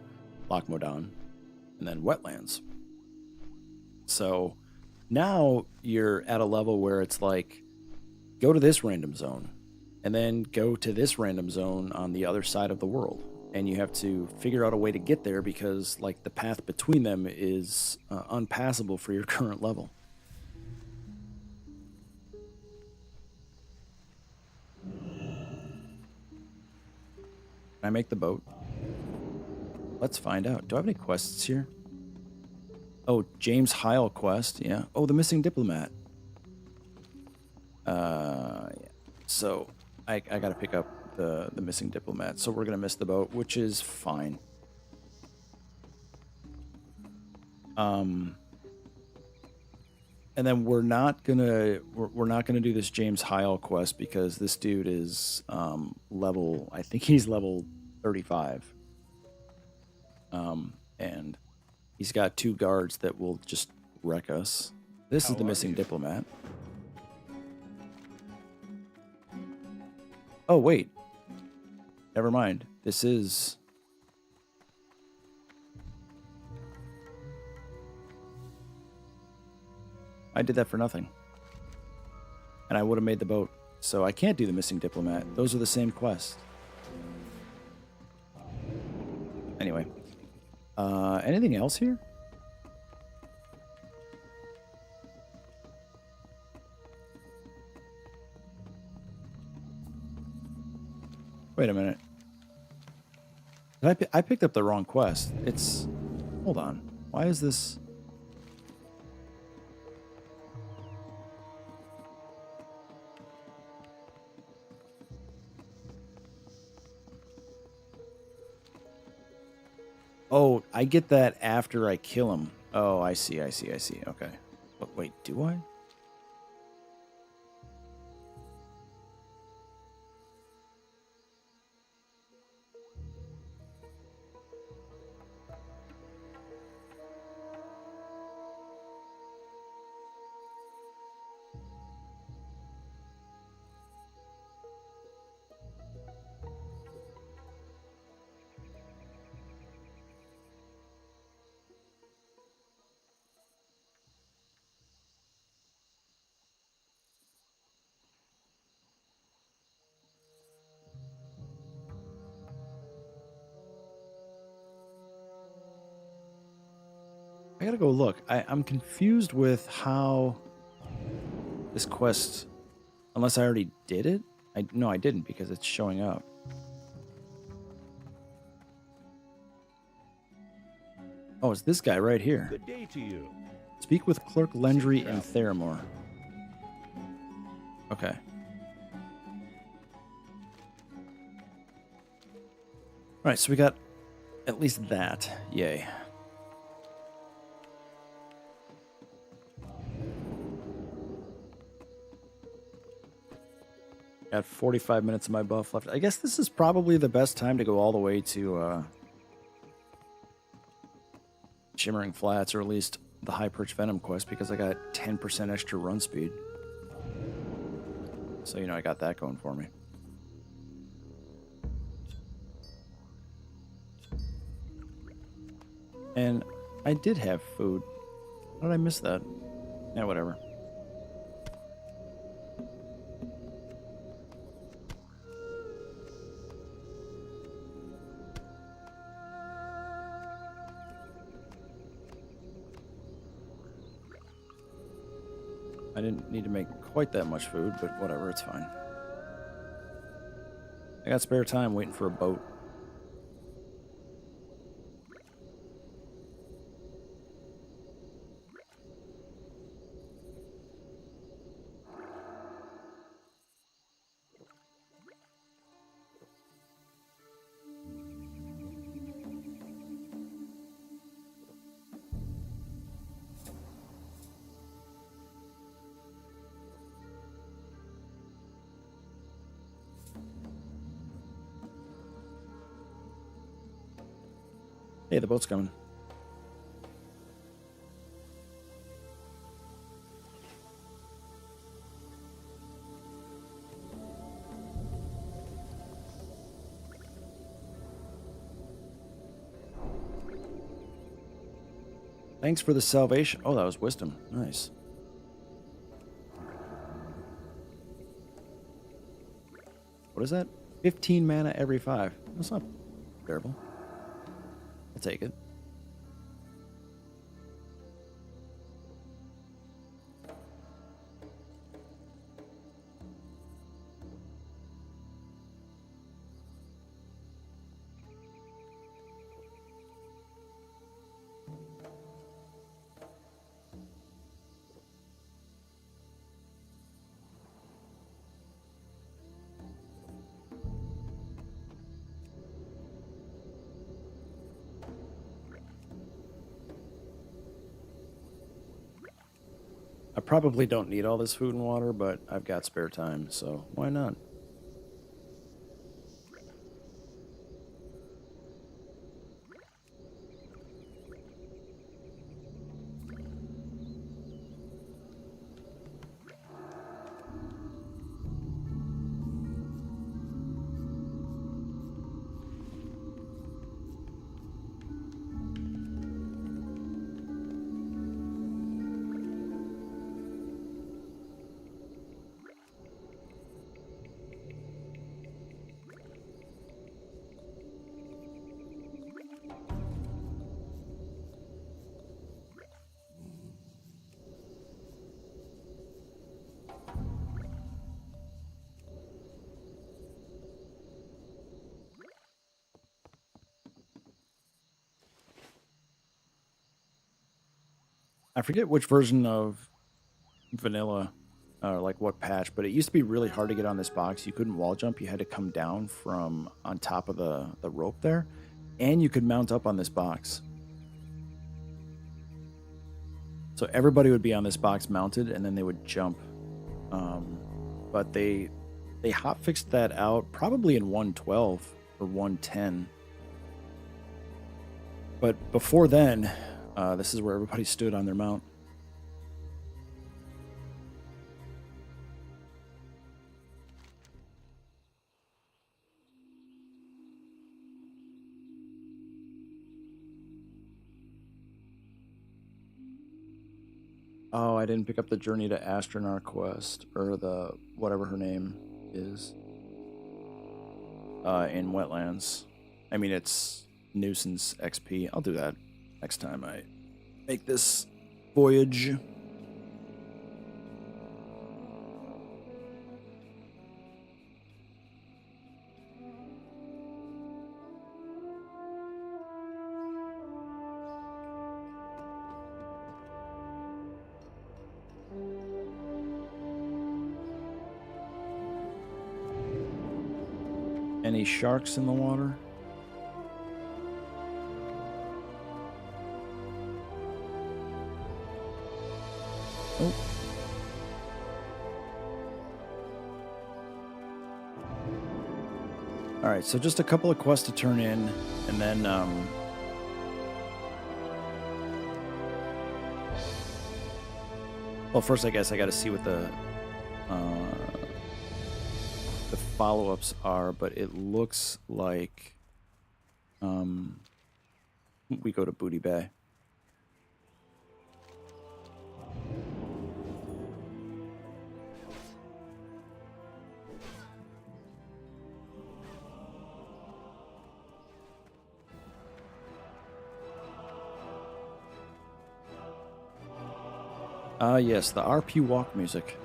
Lochmodan, and then wetlands. So now you're at a level where it's like, go to this random zone and then go to this random zone on the other side of the world. And you have to figure out a way to get there because, like, the path between them is unpassable for your current level. Can I make the boat? Let's find out. Do I have any quests here? Oh, James Heil quest, yeah. Oh, the missing diplomat. Yeah. So I gotta pick up the missing diplomat. So we're gonna miss the boat, which is fine. And then we're not gonna do this James Heil quest because this dude is level, I think he's level 35. And he's got 2 guards that will just wreck us. This is the missing diplomat. Oh, wait. Never mind. This is... I did that for nothing. And I would have made the boat. So I can't do the missing diplomat. Those are the same quest. Anyway. Anything else here? Wait a minute. I picked up the wrong quest. It's... Hold on. Why is this... Oh, I get that after I kill him. Oh, I see. Okay. But wait, do I? I gotta go look. I'm confused with how this quest, unless I already did it. No, I didn't because it's showing up. Oh, it's this guy right here. Good day to you. Speak with Clerk Lendry and Theramore. Okay. Alright, so we got at least that. Yay. Got 45 minutes of my buff left. I guess this is probably the best time to go all the way to Shimmering Flats, or at least the High Perch Venom quest, because I got 10% extra run speed. So, I got that going for me. And I did have food. How did I miss that? Yeah, whatever. I didn't need to make quite that much food, but whatever, it's fine. I got spare time waiting for a boat. Hey, the boat's coming. Thanks for the salvation. Oh, that was wisdom. Nice. What is that? 15 mana every 5. That's not terrible. I'll take it. I probably don't need all this food and water, but I've got spare time, so why not? I forget which version of vanilla, or like what patch, but it used to be really hard to get on this box. You couldn't wall jump. You had to come down from on top of the rope there, and you could mount up on this box. So everybody would be on this box mounted, and then they would jump. But they hotfixed that out probably in 1.12 or 1.10. But before then, this is where everybody stood on their mount. Oh, I didn't pick up the Journey to Astronar quest, or the whatever her name is, in Wetlands. I mean, it's nuisance XP. I'll do that next time I make this voyage. Any sharks in the water? Oh. All right, so just a couple of quests to turn in, and then well, first I guess I got to see what the follow-ups are, but it looks like we go to Booty Bay. Yes, the RP walk music.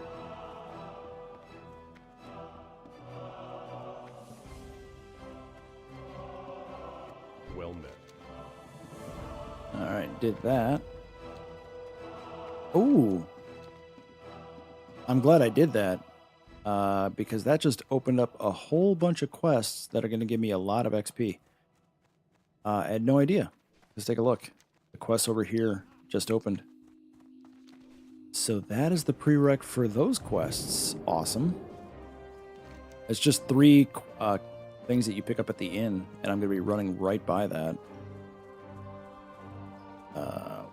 Well met. Alright, did that. Ooh. I'm glad I did that. Because that just opened up a whole bunch of quests that are going to give me a lot of XP. I had no idea. Let's take a look. The quest over here just opened. So that is the prereq for those quests. Awesome. It's just 3 things that you pick up at the inn, and I'm going to be running right by that.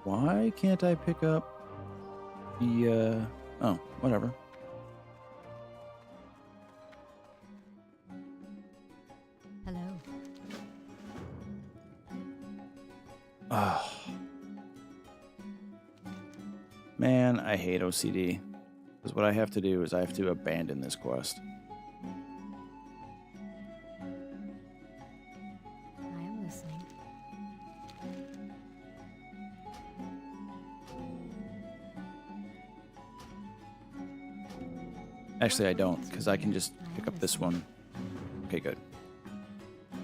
Why can't I pick up the, oh, whatever. Hello. Oh. Man, I hate OCD. Because what I have to do is I have to abandon this quest. I am listening. Actually, I don't, because I can just pick up this one. Okay, good.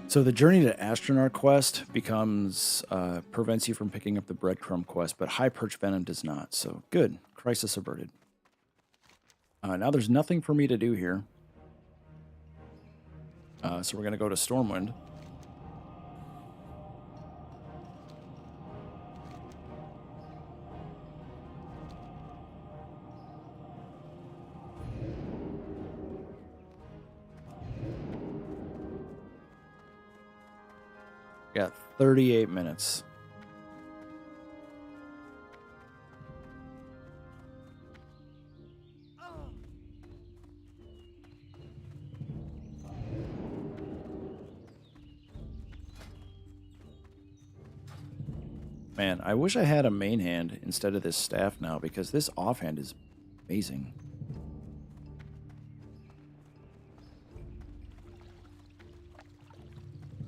So the Journey to Astronaut quest becomes, prevents you from picking up the Breadcrumb quest, but High Perch Venom does not. So good. Crisis averted. Now there's nothing for me to do here. So we're going to go to Stormwind. Got 38 minutes. Man, I wish I had a main hand instead of this staff now, because this offhand is amazing.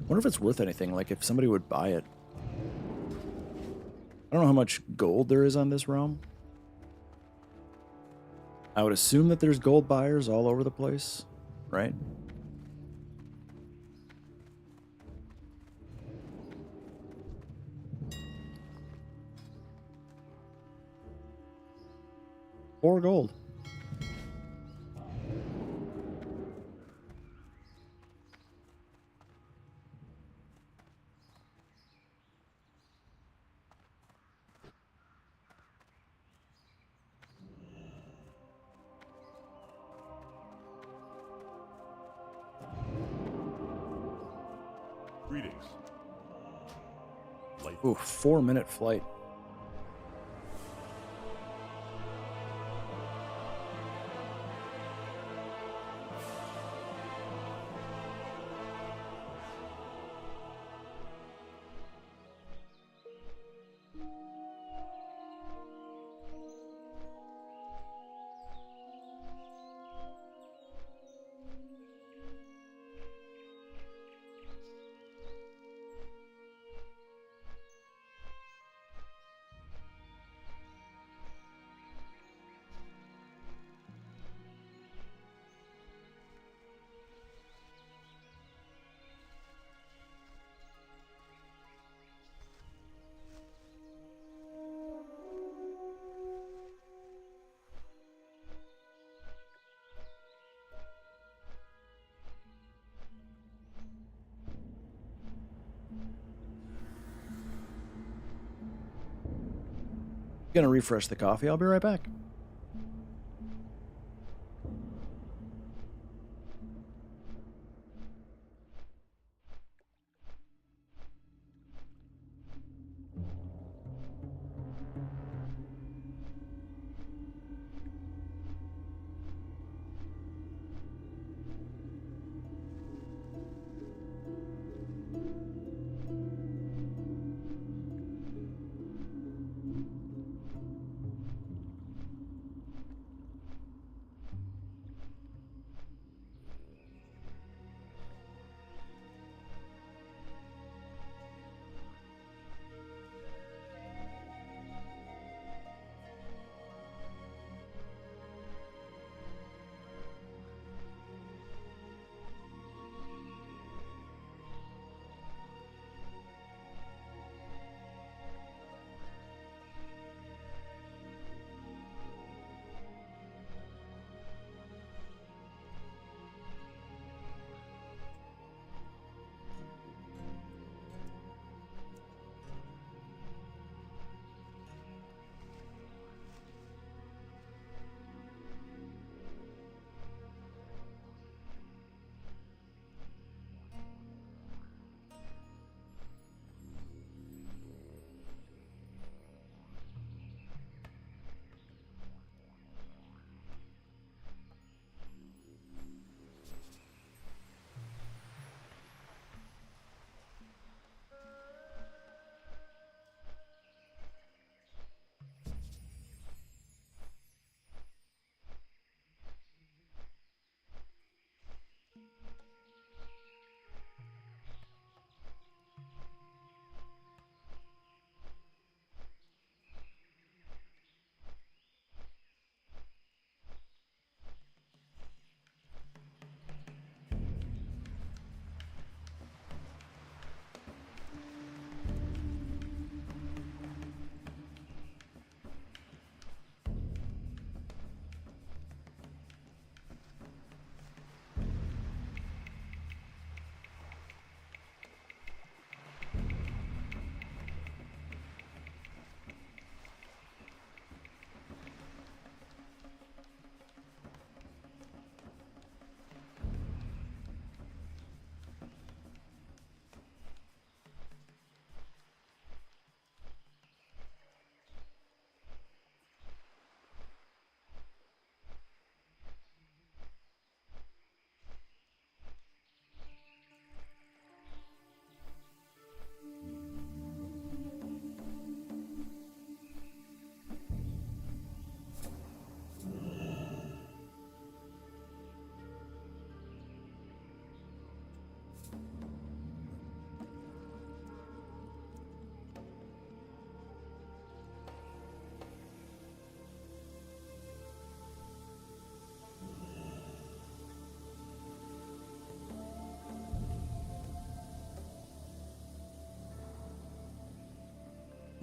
Wonder if it's worth anything, like if somebody would buy it. I don't know how much gold there is on this realm. I would assume that there's gold buyers all over the place, right? Or gold. Greetings. Light. Ooh, 4-minute flight. Gonna refresh the coffee. I'll be right back.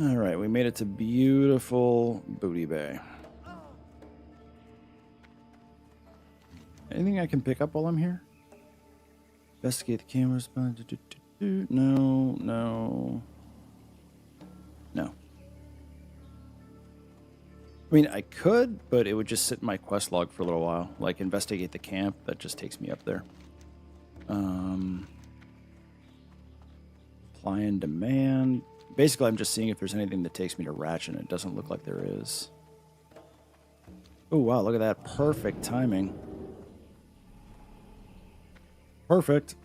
All right, we made it to beautiful Booty Bay. Anything I can pick up while I'm here? Investigate the cameras. No, no, no. I mean, I could, but it would just sit in my quest log for a little while. Like, investigate the camp, that just takes me up there. Supply and demand. Basically, I'm just seeing if there's anything that takes me to Ratchet, and it doesn't look like there is. Oh, wow, look at that. Perfect timing. Perfect.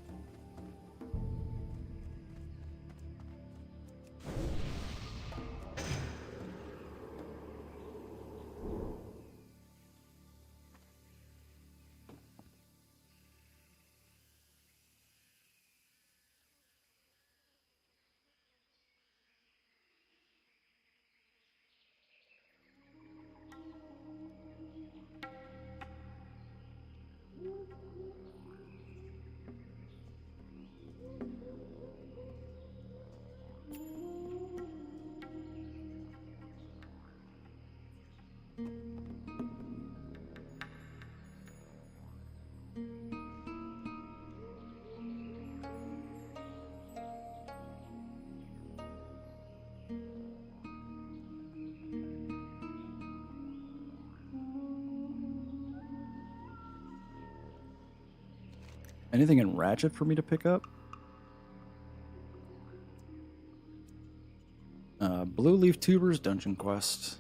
Anything in Ratchet for me to pick up? Blue Leaf Tubers Dungeon Quest.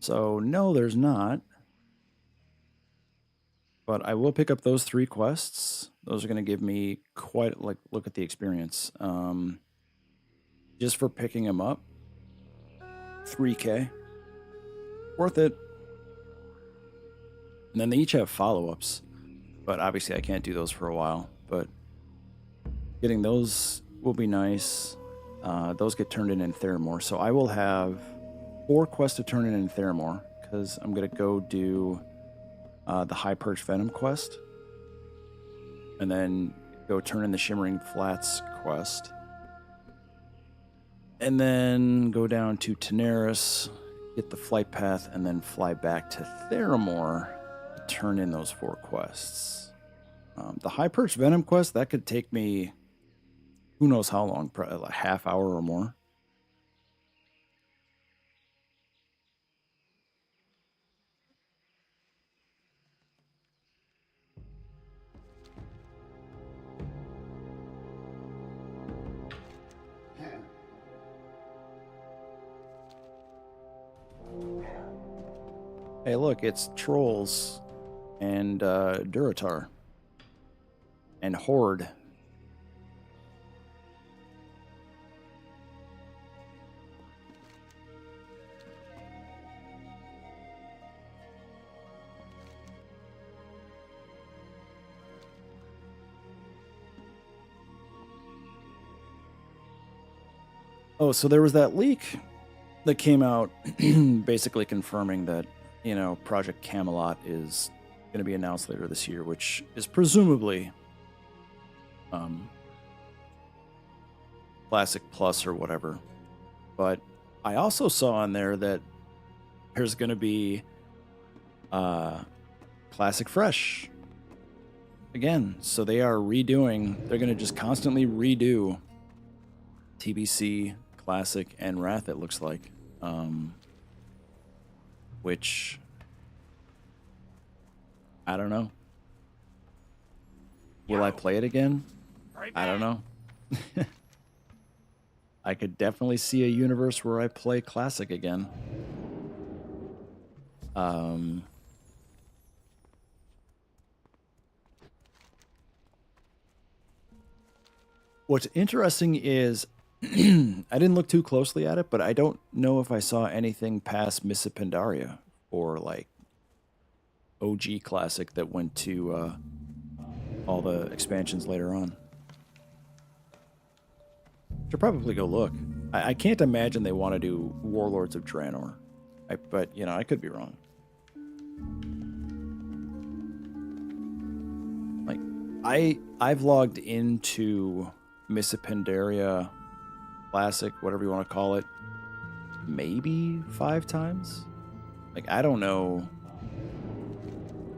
So, no, there's not. But I will pick up those 3 quests. Those are going to give me quite, like, look at the experience. Just for picking them up. 3K. Worth it. And then they each have follow-ups. But obviously I can't do those for a while. But getting those will be nice. Those get turned in Theramore. So I will have 4 quests to turn in Theramore. Because I'm going to go do the High Perch Venom quest. And then go turn in the Shimmering Flats quest. And then go down to Tenaris, get the flight path, and then fly back to Theramore to turn in those 4 quests. The High Perch Venom quest, that could take me who knows how long, probably like a half hour or more. Hey, look, it's Trolls and Duratar and Horde. Oh, so there was that leak that came out basically confirming that, you know, Project Camelot is going to be announced later this year, which is presumably Classic Plus or whatever. But I also saw on there that there's going to be Classic Fresh again. So they are redoing, they're going to just constantly redo TBC, Classic, and Wrath, it looks like. Which, I don't know. Will I play it again? I don't know. I could definitely see a universe where I play Classic again. What's interesting is I didn't look too closely at it, but I don't know if I saw anything past Missa Pandaria or like OG Classic that went to all the expansions later on. Should probably go look. I can't imagine they want to do Warlords of Draenor, but you know, I could be wrong. Like I've logged into Missa Pandaria classic, whatever you want to call it, maybe 5 times. Like, I don't know.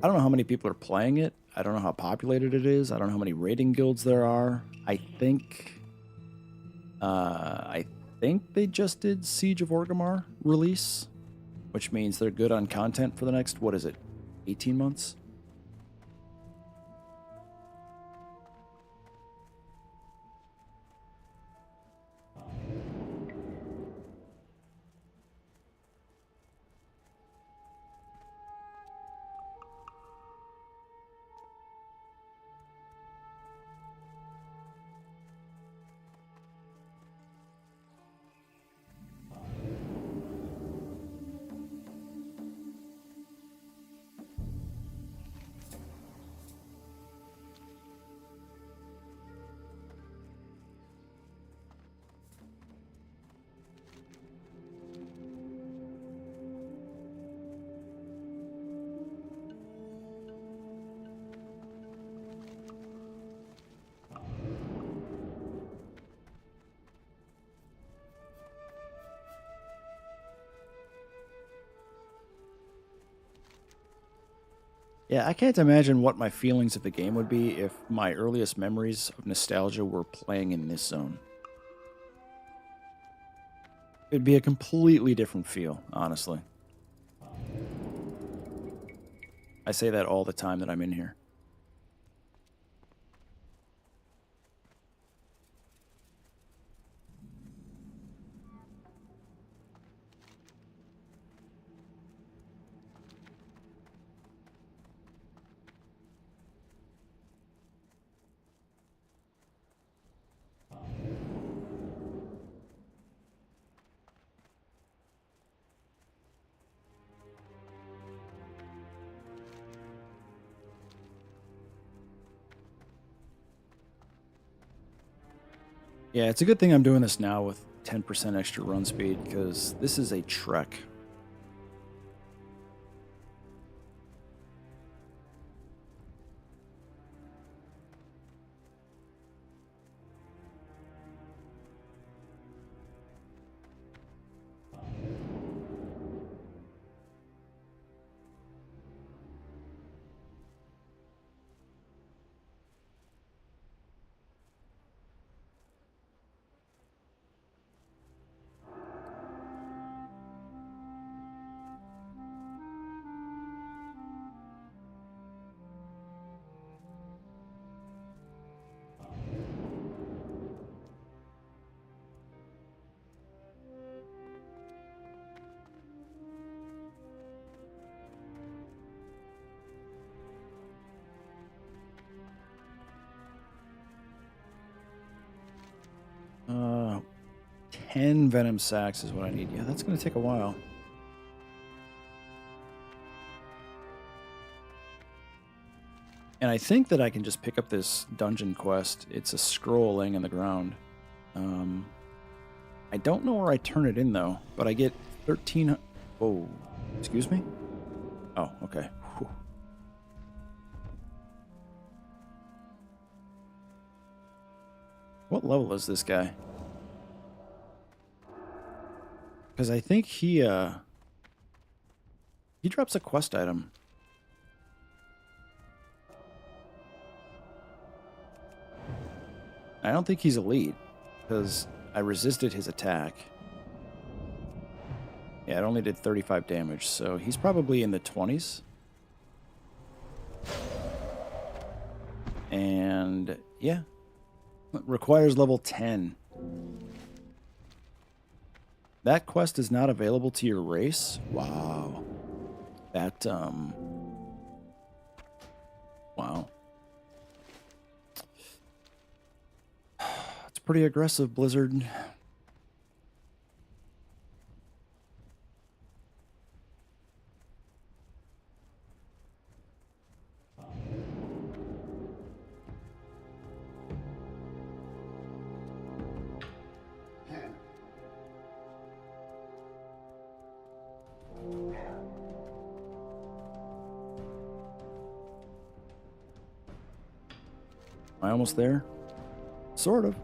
I don't know how many people are playing it. I don't know how populated it is. I don't know how many raiding guilds there are. I think they just did Siege of Orgrimmar release, which means they're good on content for the next, what is it, 18 months? Yeah, I can't imagine what my feelings of the game would be if my earliest memories of nostalgia were playing in this zone. It'd be a completely different feel, honestly. I say that all the time that I'm in here. Yeah, it's a good thing I'm doing this now with 10% extra run speed, because this is a trek. Uh, 10 venom sacks is what I need. Yeah, that's going to take a while. And I think that I can just pick up this dungeon quest. It's a scroll laying on the ground. I don't know where I turn it in, though, but I get 13... Oh, excuse me? Oh, okay. Whew. What level is this guy? Because I think he drops a quest item. I don't think he's elite, because I resisted his attack. Yeah, it only did 35 damage, so he's probably in the 20s. And, yeah. Requires level 10. That quest is not available to your race? Wow. That, wow. It's pretty aggressive, Blizzard. Am I almost there? Sort of.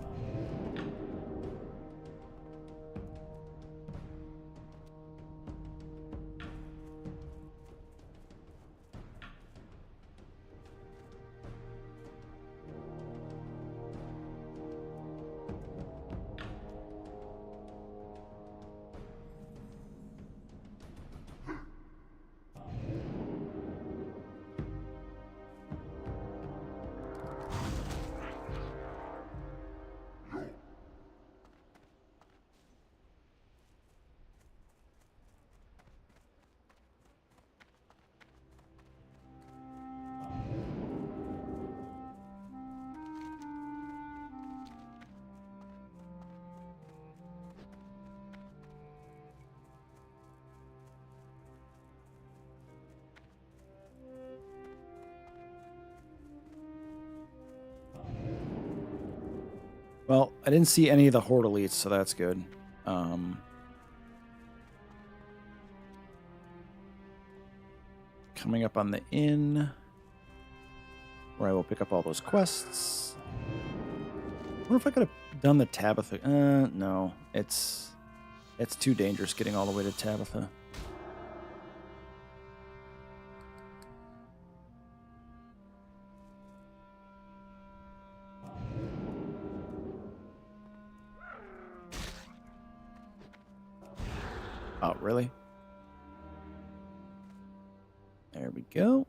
Well, I didn't see any of the Horde elites, so that's good. Coming up on the inn, where I will pick up all those quests. I wonder if I could have done the Tabitha. No, it's too dangerous getting all the way to Tabitha. Oh, really? There we go.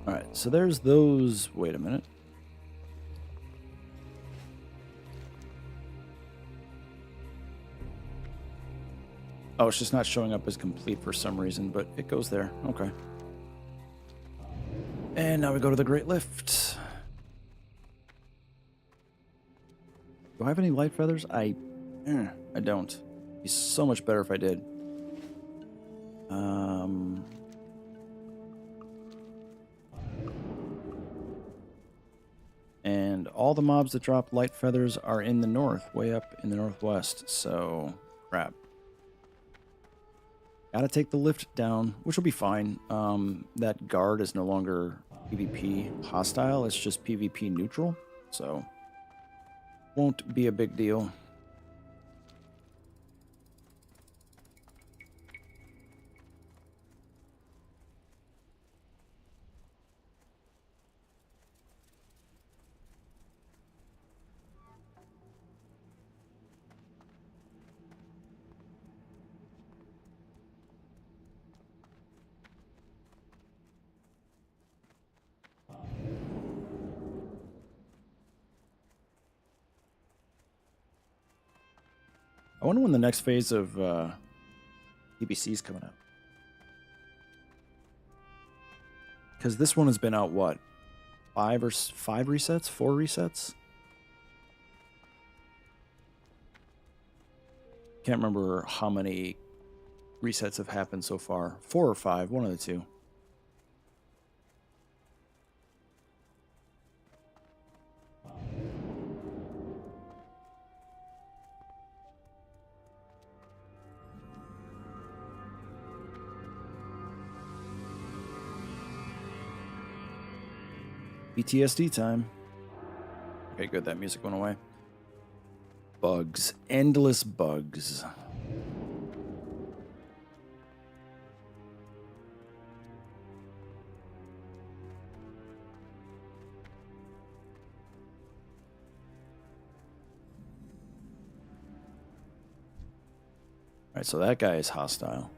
All right, so there's those. Wait a minute. Oh, it's just not showing up as complete for some reason, but it goes there. Okay. And now we go to the Great Lift. Do I have any light feathers? I don't. It'd be so much better if I did. And all the mobs that drop light feathers are in the north, way up in the northwest. So, crap. Gotta take the lift down, which will be fine. That guard is no longer PvP hostile, it's just PvP neutral, so won't be a big deal. I wonder when the next phase of PBC is coming out. Because this one has been out, what? 5 resets? 4 resets? Can't remember how many resets have happened so far. 4 or 5, one of the two. PTSD time. Okay, good. That music went away. Bugs. Endless bugs. Alright, so that guy is hostile.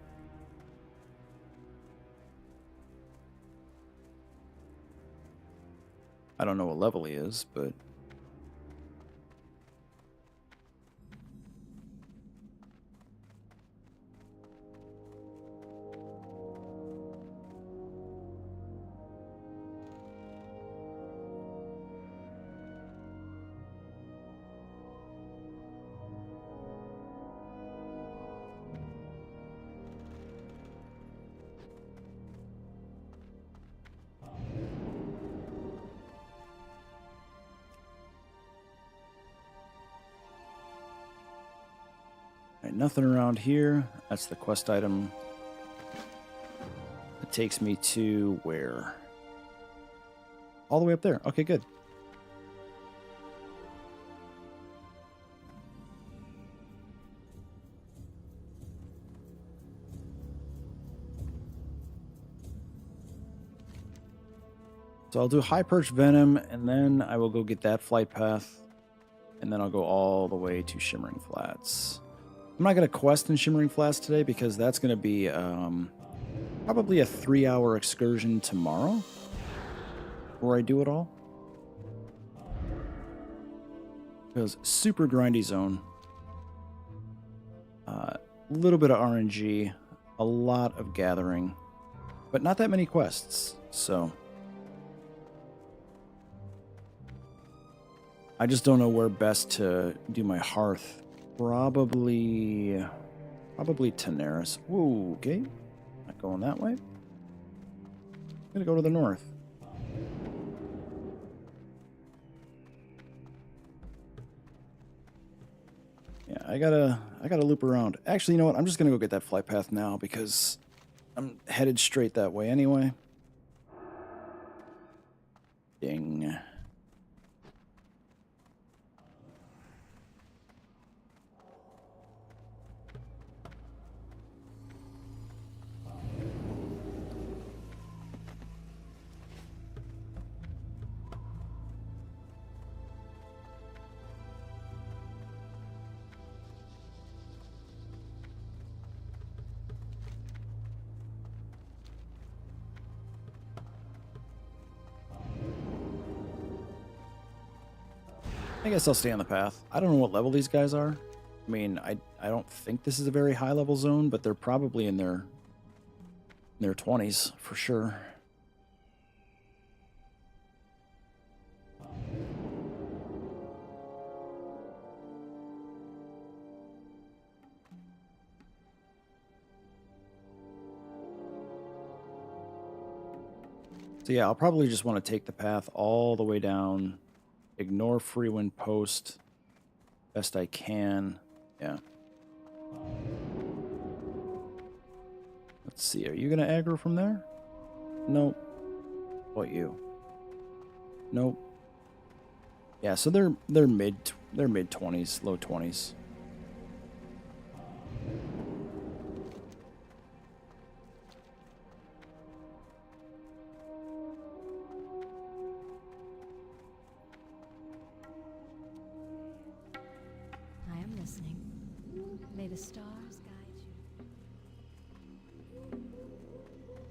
I don't know what level he is, but... Alright, nothing around here. That's the quest item. It takes me to where? All the way up there. Okay, good. So I'll do High Perch Venom, and then I will go get that flight path, and then I'll go all the way to Shimmering Flats. I'm not going to quest in Shimmering Flats today because that's going to be probably a 3-hour excursion tomorrow where I do it all. Because super grindy zone. A little bit of RNG, a lot of gathering, but not that many quests, so I just don't know where best to do my hearth. Probably Daenerys. Whoa, okay. Not going that way. Gonna go to the north. Yeah, I gotta loop around. Actually, you know what? I'm just gonna go get that flight path now because I'm headed straight that way anyway. Ding. I guess I'll stay on the path. I don't know what level these guys are. I mean, I don't think this is a very high level zone, but they're probably in their 20s for sure. So yeah, I'll probably just want to take the path all the way down, ignore Freewind Post best I can. Yeah. Let's see, are you gonna aggro from there? Nope. What you? Nope. Yeah, so they're mid 20s, low 20s. I am listening. May the stars guide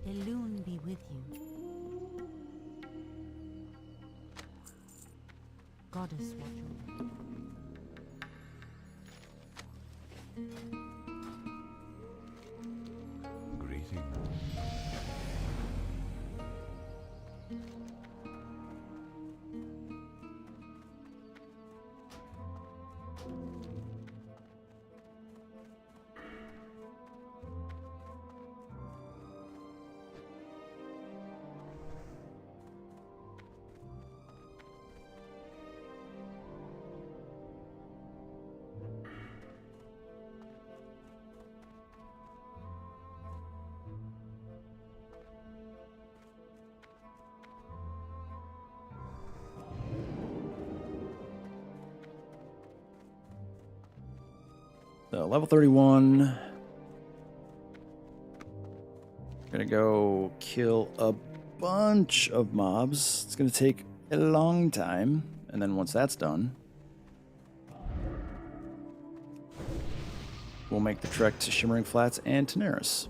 you. Elune be with you. Goddess watch over you. Greeting. So level 31. Gonna go kill a bunch of mobs. It's gonna take a long time, and then once that's done, we'll make the trek to Shimmering Flats and Daenerys.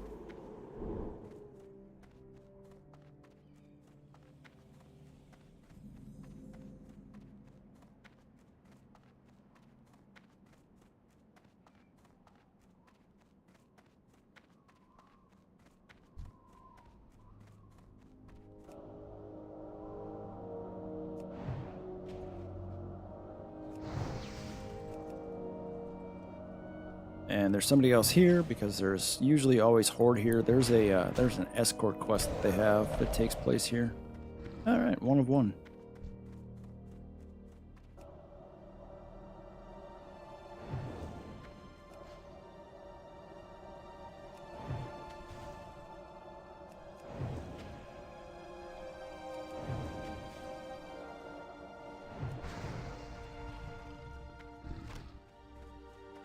And there's somebody else here because there's usually always horde here. There's an escort quest that they have that takes place here. All right, one of one.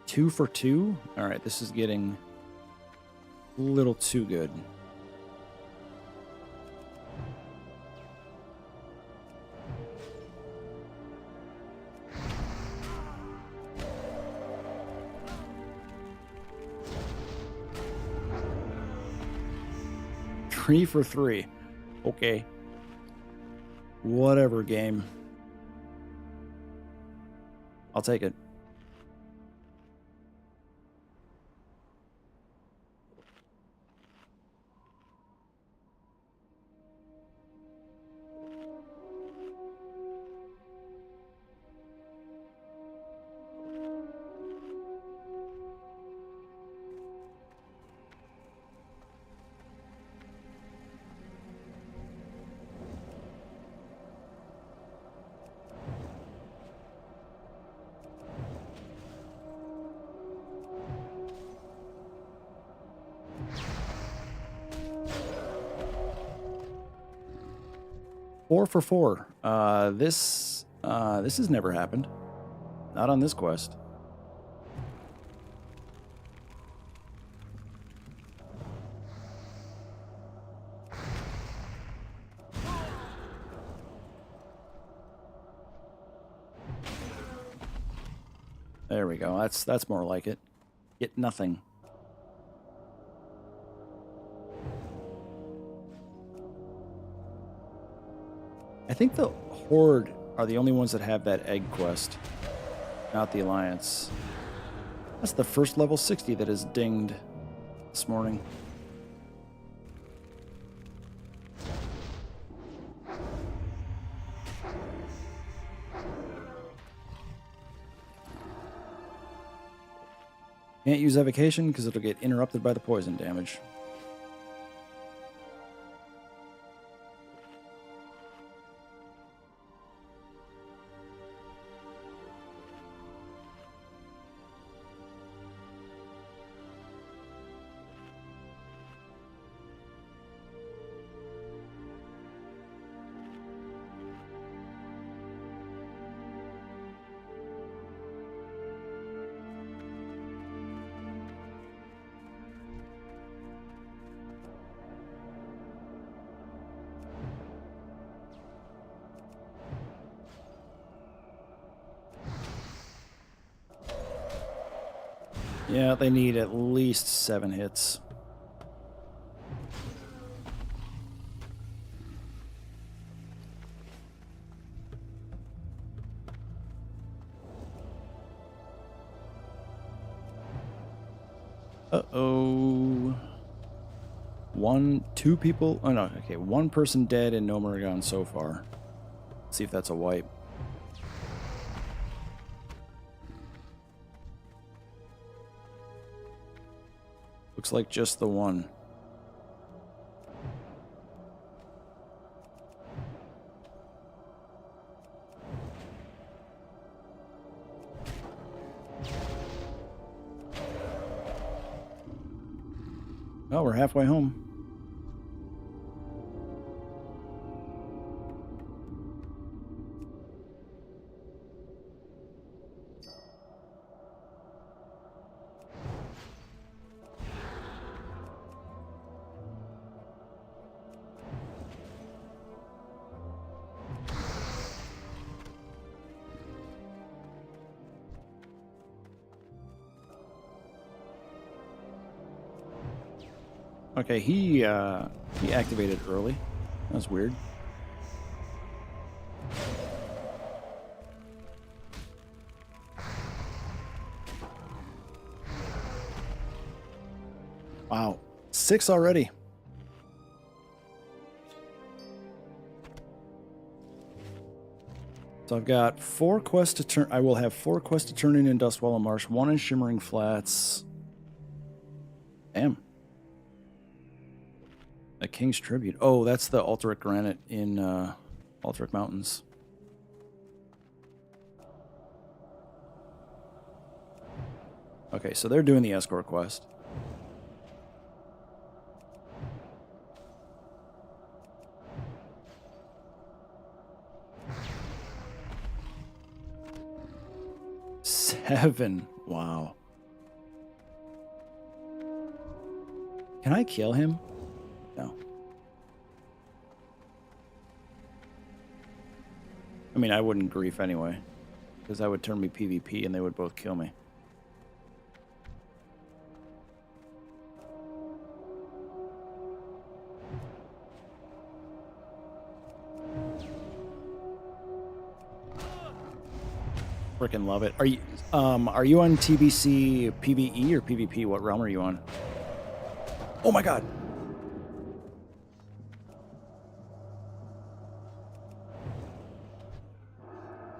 Two for two? All right, this is getting a little too good. Three for three. Okay. Whatever, game. I'll take it. 4 for 4. This has never happened. Not on this quest. There we go. That's more like it. Get nothing. I think the Horde are the only ones that have that egg quest, not the Alliance. That's the first level 60 that is dinged this morning. Can't use evocation because it'll get interrupted by the poison damage. Yeah, they need at least 7 hits. Uh-oh. 2 people. Oh, no. Okay, 1 person dead and no Murgon so far. Let's see if that's a wipe. Looks like just the one. Well, we're halfway home. Okay, he activated early. That's weird. Wow, 6 already. So I've got 4 quests to turn. I will have 4 quests to turn in Dustwallow Marsh, 1 in Shimmering Flats. Damn. A King's Tribute. Oh, that's the Alterac Granite in Alterac Mountains. Okay, so they're doing the escort quest. Seven. Wow. Can I kill him? No. I mean, I wouldn't grief anyway, because that would turn me PvP and they would both kill me. Freaking love it. Are you on TBC PvE or PvP? What realm are you on? Oh my god.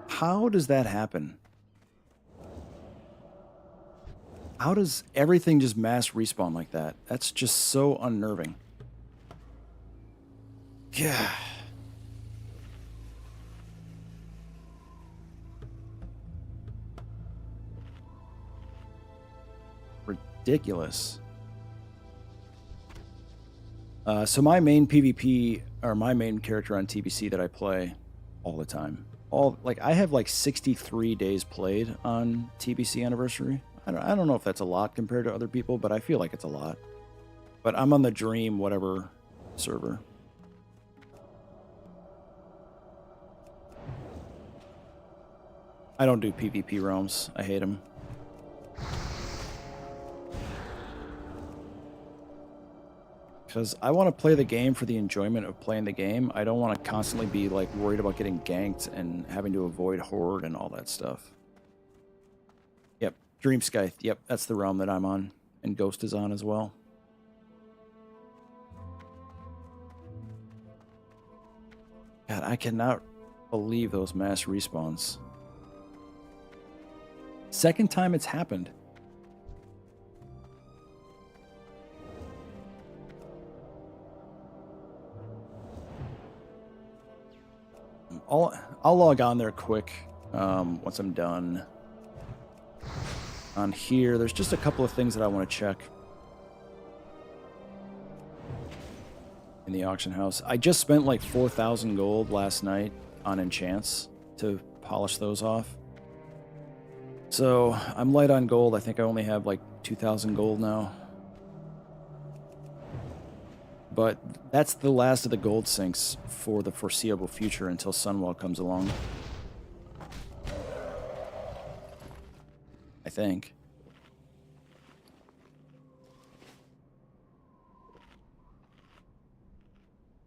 How does that happen? How does everything just mass respawn like that? That's just so unnerving. Yeah. Ridiculous. So my main PvP, or my main character on TBC that I play all the time, I have like 63 days played on TBC Anniversary. I don't know if that's a lot compared to other people, but I feel like it's a lot. But I'm on the Dream whatever server. I don't do PvP realms. I hate them. Because I want to play the game for the enjoyment of playing the game. I don't want to constantly be like worried about getting ganked and having to avoid horde and all that stuff. Yep, Dream Scythe. Yep, that's the realm that I'm on. And Ghost is on as well. God, I cannot believe those mass respawns. Second time it's happened. I'll log on there quick once I'm done. On here, there's just a couple of things that I want to check in the auction house. I just spent like 4,000 gold last night on enchants to polish those off. So I'm light on gold. I think I only have like 2,000 gold now. But that's the last of the gold sinks for the foreseeable future until Sunwell comes along. I think.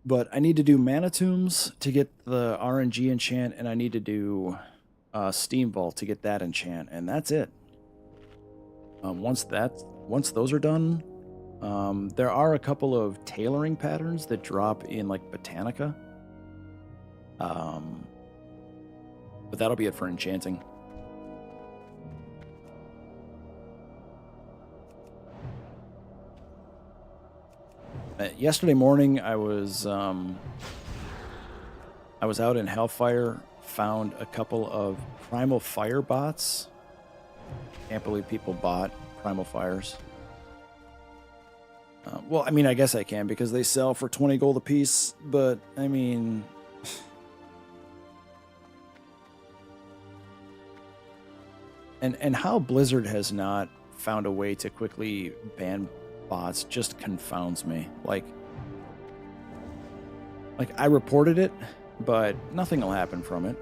But I need to do Mana Tombs to get the RNG enchant, and I need to do Steam Vault to get that enchant, and that's it. Once those are done, there are a couple of tailoring patterns that drop in like Botanica. But that'll be it for enchanting. Yesterday morning, I was out in Hellfire, found a couple of Primal Fire bots. Can't believe people bought Primal Fires. Well, I mean, I guess I can because they sell for 20 gold a piece, but I mean... and how Blizzard has not found a way to quickly ban bots just confounds me. Like I reported it, but nothing will happen from it.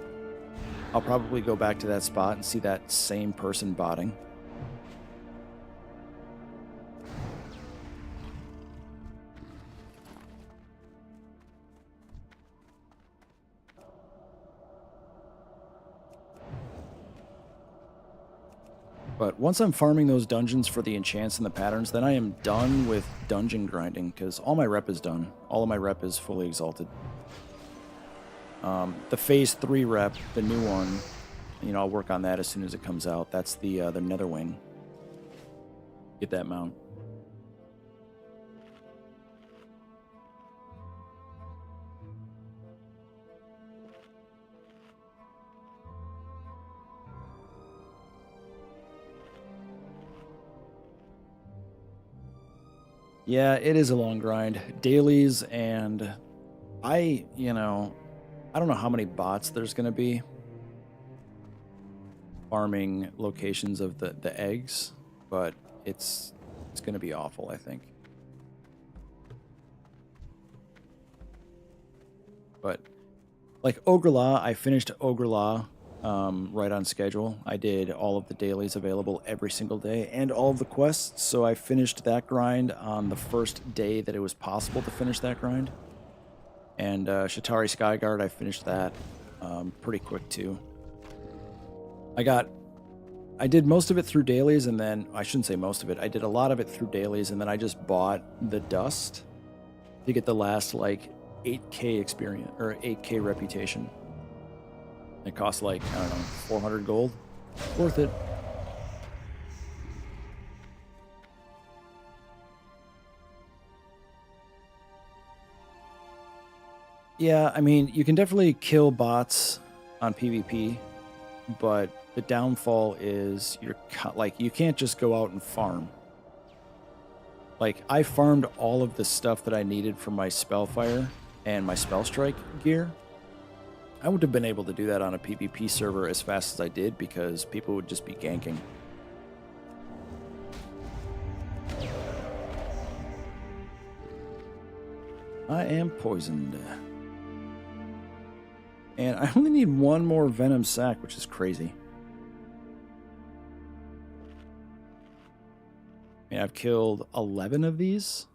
I'll probably go back to that spot and see that same person botting. But once I'm farming those dungeons for the enchants and the patterns, then I am done with dungeon grinding, because all my rep is done. All of my rep is fully exalted. The Phase 3 rep, the new one, you know, I'll work on that as soon as it comes out. That's the Netherwing. Get that mount. Yeah, it is a long grind. Dailies, and I don't know how many bots there's going to be farming locations of the eggs, but it's going to be awful, I think. But like Ogre Law, I finished Ogre Law right on schedule. I did all of the dailies available every single day and all of the quests, so I finished that grind on the first day that it was possible to finish that grind. And Shatari Skyguard, I finished that pretty quick too. I did most of it through dailies, and then, I shouldn't say most of it, I did a lot of it through dailies, and then I just bought the dust to get the last like 8k experience, or 8k reputation. It costs like, I don't know, 400 gold. Worth it. Yeah, I mean, you can definitely kill bots on PvP, but the downfall is you can't just go out and farm. Like, I farmed all of the stuff that I needed for my Spellfire and my Spellstrike gear. I wouldn't have been able to do that on a PvP server as fast as I did because people would just be ganking. I am poisoned. And I only need one more Venom Sac, which is crazy. And I've killed 11 of these.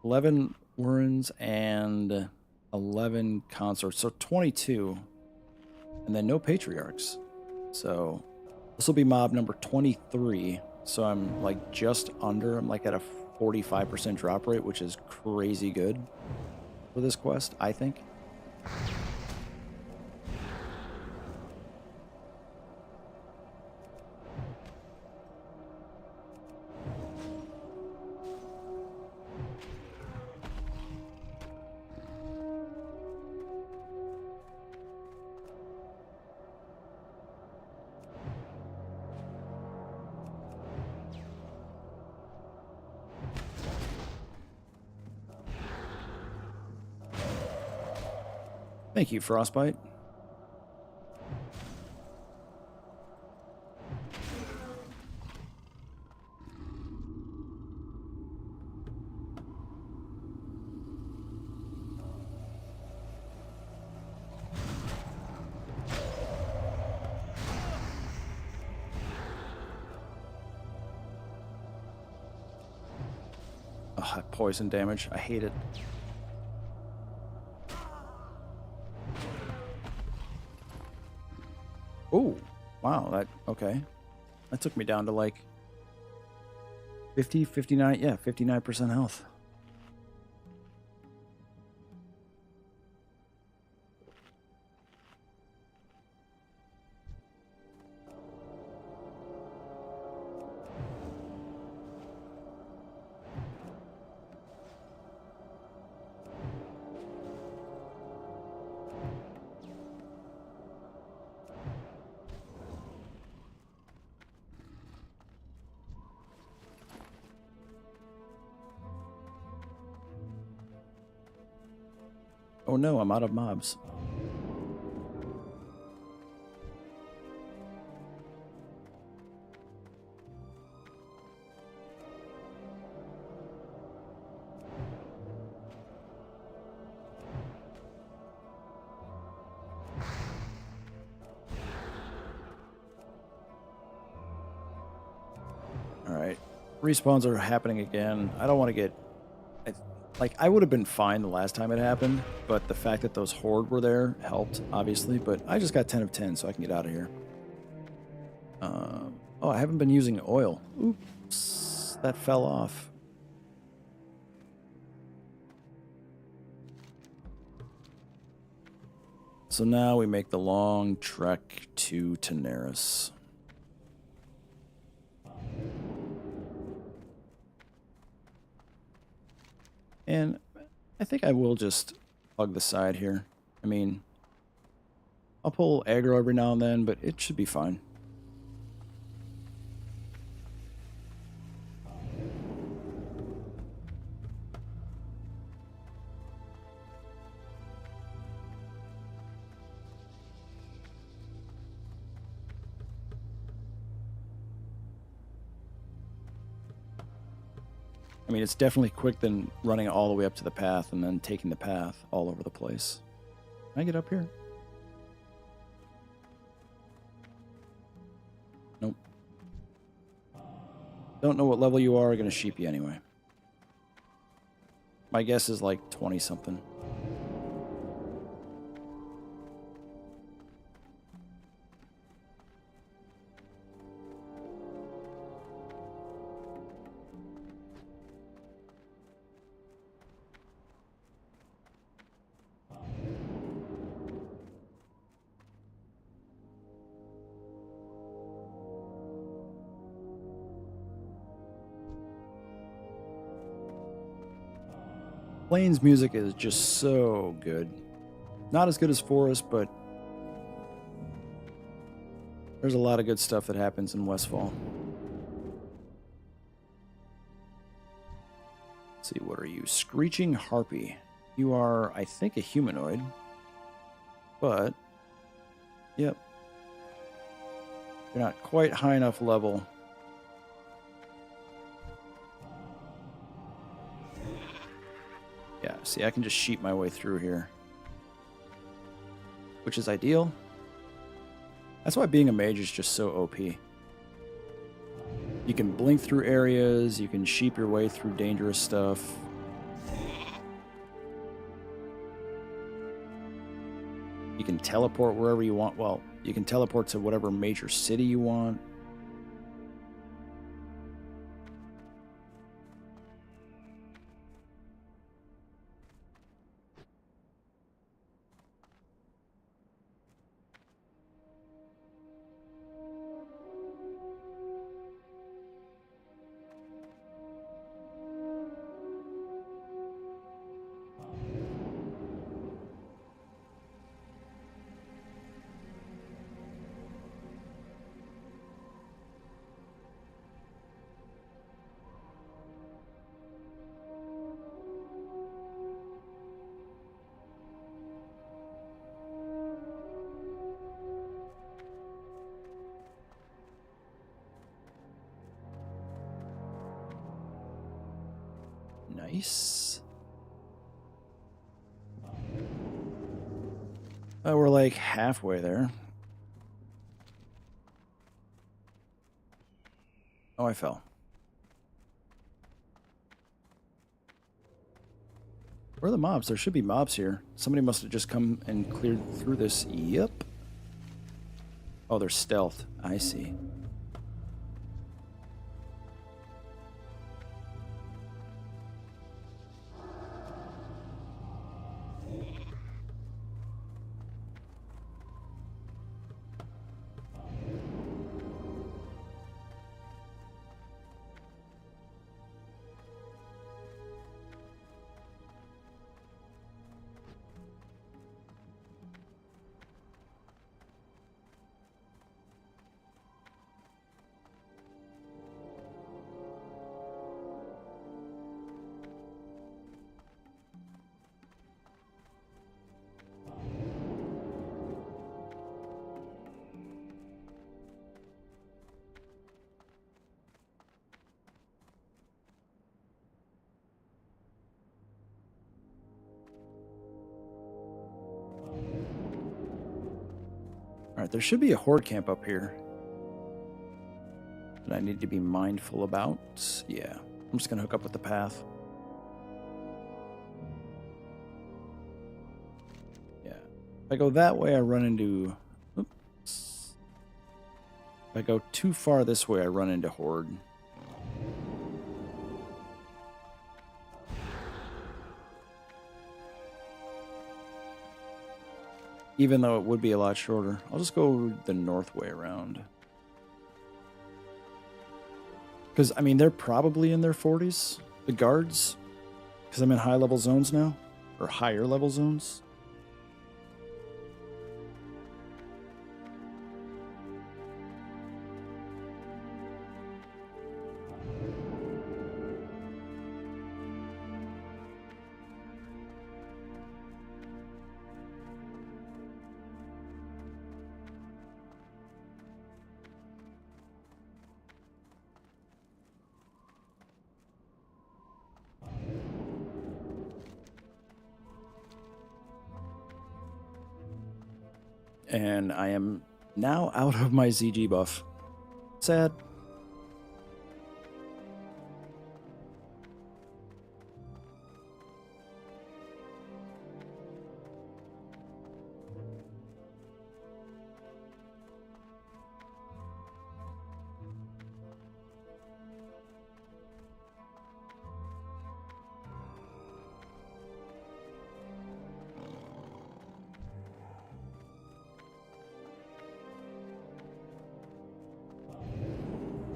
11 Warrens and 11 Consorts. So 22. And then no Patriarchs. So this will be mob number 23. So I'm like just under. I'm like at a 45% drop rate, which is crazy good for this quest, I think. Thank you, Frostbite. Oh, poison damage. I hate it. Oh, wow. Okay. That took me down to like 50, 59. Yeah, 59% health. Oh no, I'm out of mobs. Alright. Respawns are happening again. I don't want to get... Like, I would have been fine the last time it happened, but the fact that those horde were there helped, obviously. But I just got 10 of 10, so I can get out of here. Oh, I haven't been using oil. Oops. That fell off. So now we make the long trek to Daenerys. And I think I will just plug the side here. I mean, I'll pull aggro every now and then, but it should be fine. I mean, it's definitely quick than running all the way up to the path and then taking the path all over the place. Can I get up here? Nope. Don't know what level you are. Gonna sheep you anyway. My guess is like 20 something. Plains music is just so good. Not as good as Forest, but there's a lot of good stuff that happens in Westfall. Let's see, what are you? Screeching Harpy. You are, I think, a humanoid. But, yep. You're not quite high enough level. Yeah, see, I can just sheep my way through here. Which is ideal. That's why being a mage is just so OP. You can blink through areas, you can sheep your way through dangerous stuff. You can teleport wherever you want. Well, you can teleport to whatever major city you want. Nice. Oh, we're like halfway there. Oh, I fell. Where are the mobs? There should be mobs here. Somebody must have just come and cleared through this. Yep. Oh, they're stealth. I see. Alright, there should be a horde camp up here that I need to be mindful about. Yeah, I'm just going to hook up with the path. Yeah. If I go that way, I run into... Oops. If I go too far this way, I run into horde. Even though it would be a lot shorter. I'll just go the north way around. Because, I mean, they're probably in their 40s, the guards. Because I'm in high-level zones now. Or higher-level zones. And I am now out of my ZG buff. Sad.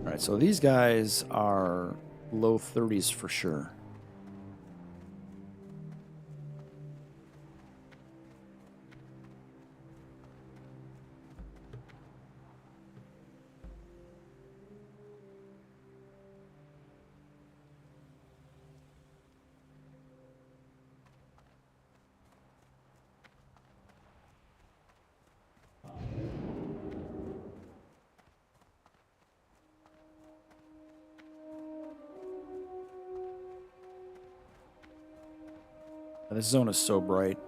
Alright, so these guys are low 30s for sure. This zone is so bright.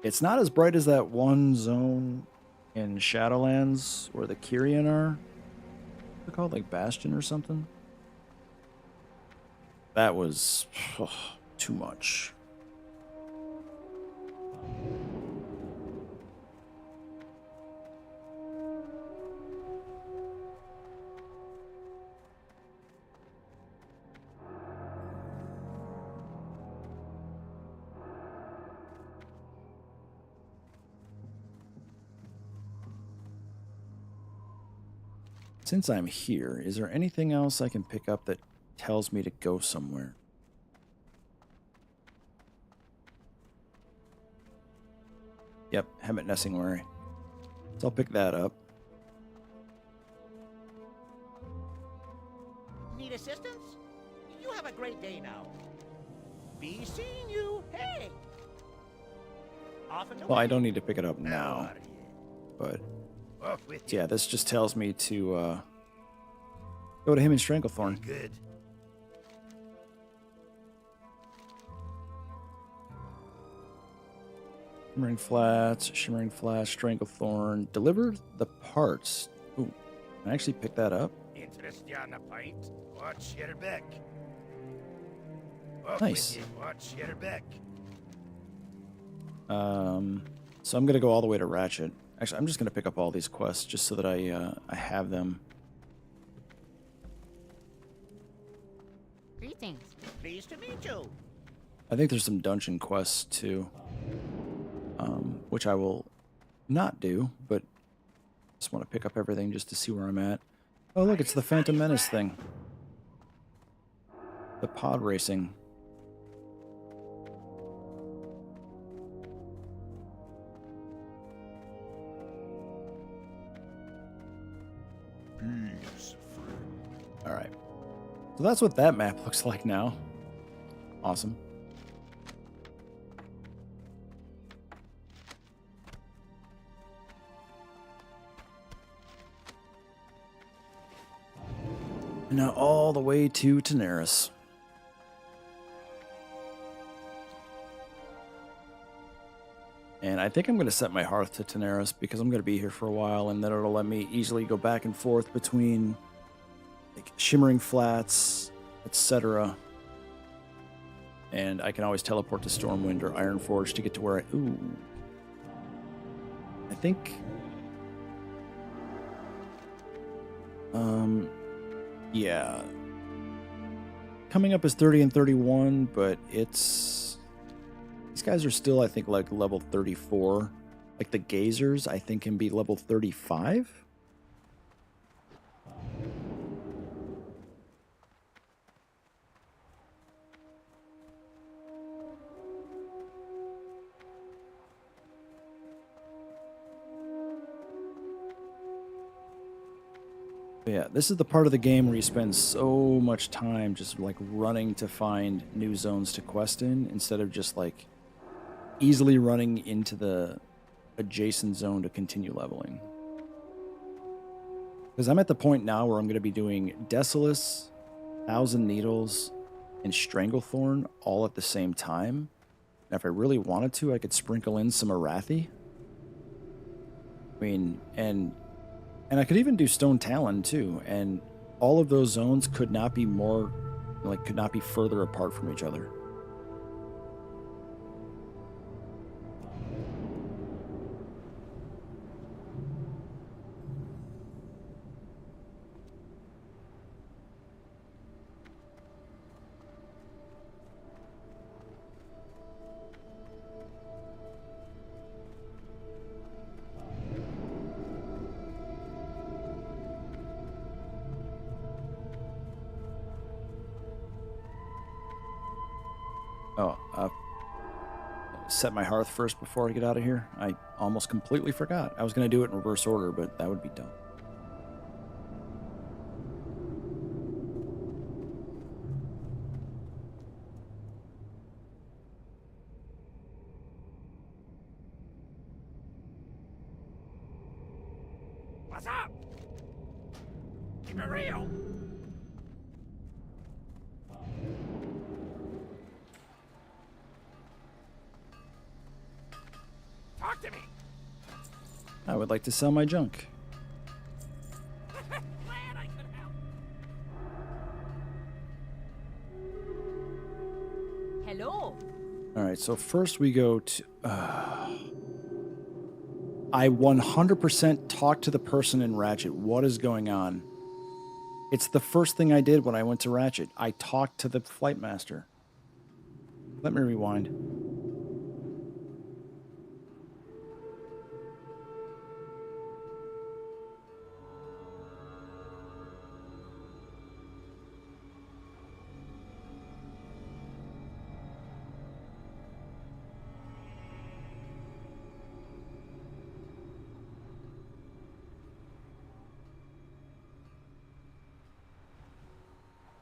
It's not as bright as that one zone in Shadowlands where the Kyrian are. They're called like Bastion or something. That was too much. Since I'm here, is there anything else I can pick up that tells me to go somewhere? Yep, Hemet Nessingwary. So I'll pick that up. Need assistance? You have a great day now. Be seeing you. Hey. Off and Well, I away. don't need to pick it up now, but Off with yeah, this just tells me to go to him in Stranglethorn. Good. Shimmering Flash, Stranglethorn. Deliver the parts. Ooh, can I actually pick that up? Interested on the pint? Watch your back. Off Nice. with you. Watch your back. So I'm gonna go all the way to Ratchet. Actually, I'm just gonna pick up all these quests just so that I have them. Greetings. Pleased to meet you. I think there's some dungeon quests too, which I will not do, but just want to pick up everything just to see where I'm at. Oh, look, it's the Phantom Menace thing. The pod racing. Peace, friend. All right. So that's what that map looks like now. Awesome. And now all the way to Daenerys. And I think I'm going to set my hearth to Daenerys because I'm going to be here for a while, and then it'll let me easily go back and forth between like Shimmering Flats, etc. And I can always teleport to Stormwind or Ironforge to get to where I... Ooh. I think... Yeah. Coming up is 30 and 31, but it's... These guys are still, I think, like level 34. Like the Gazers, I think, can be level 35? Yeah, this is the part of the game where you spend so much time just like running to find new zones to quest in instead of just like easily running into the adjacent zone to continue leveling. Because I'm at the point now where I'm going to be doing Desolace, Thousand Needles, and Stranglethorn all at the same time. And if I really wanted to, I could sprinkle in some Arathi. I mean, and I could even do Stone Talon too, and all of those zones could not be more, like, could not be further apart from each other. Oh, set my hearth first before I get out of here. I almost completely forgot. I was going to do it in reverse order, but that would be dumb. What's up? Keep it real. Talk to me. I would like to sell my junk. Glad I could help. Hello. All right, so first we go to... I 100% talked to the person in Ratchet. What is going on? It's the first thing I did when I went to Ratchet. I talked to the flight master. Let me rewind.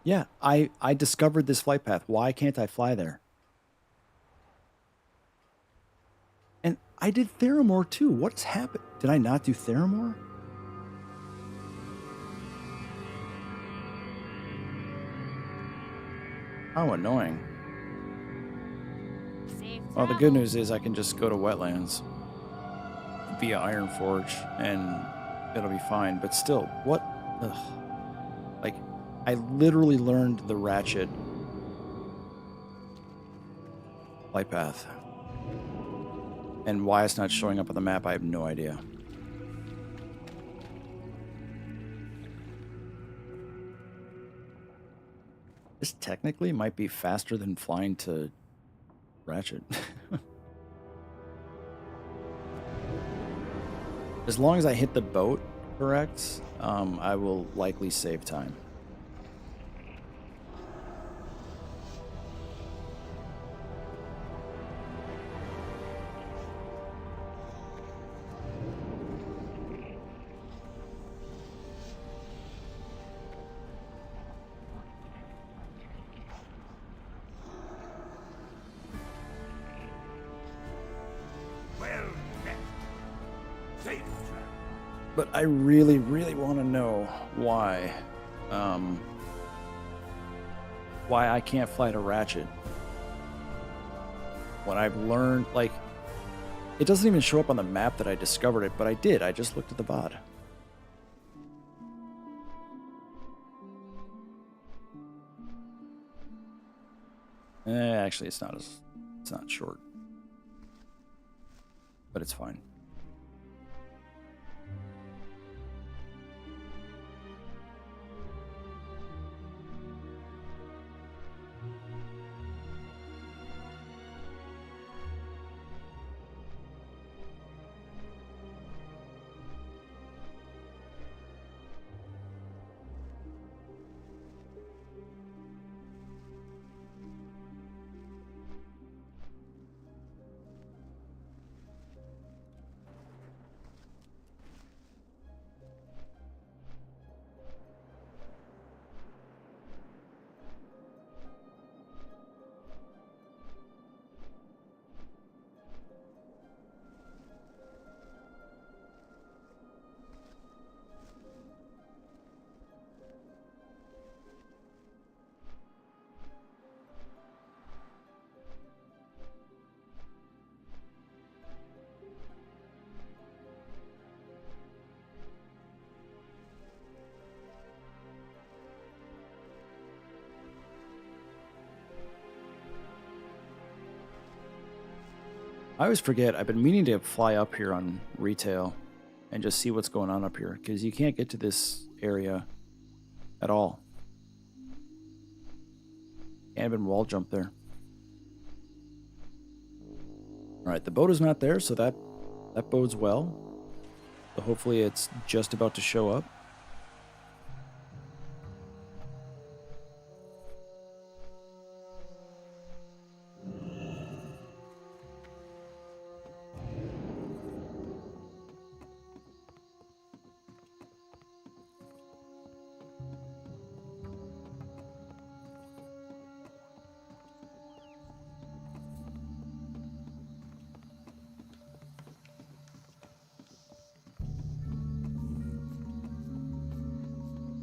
Yeah, I discovered this flight path. Why can't I fly there? And I did Theramore too. What's happened? Did I not do Theramore? How annoying. Safe Well, the good travel. news is I can just go to Wetlands via Ironforge and it'll be fine. But still, what? Ugh. Like, I literally learned the Ratchet flight path. And why it's not showing up on the map, I have no idea. This technically might be faster than flying to Ratchet. As long as I hit the boat correct, I will likely save time. Well met. Safe travel. But I really, really want to know why I can't fly to Ratchet. When I've learned, like, it doesn't even show up on the map that I discovered it, but I did. I just looked at the VOD. Actually, it's not short, but it's fine. I always forget. I've been meaning to fly up here on retail and just see what's going on up here, because you can't get to this area at all. Can't even wall jump there. All right, the boat is not there, so that bodes well. So hopefully it's just about to show up.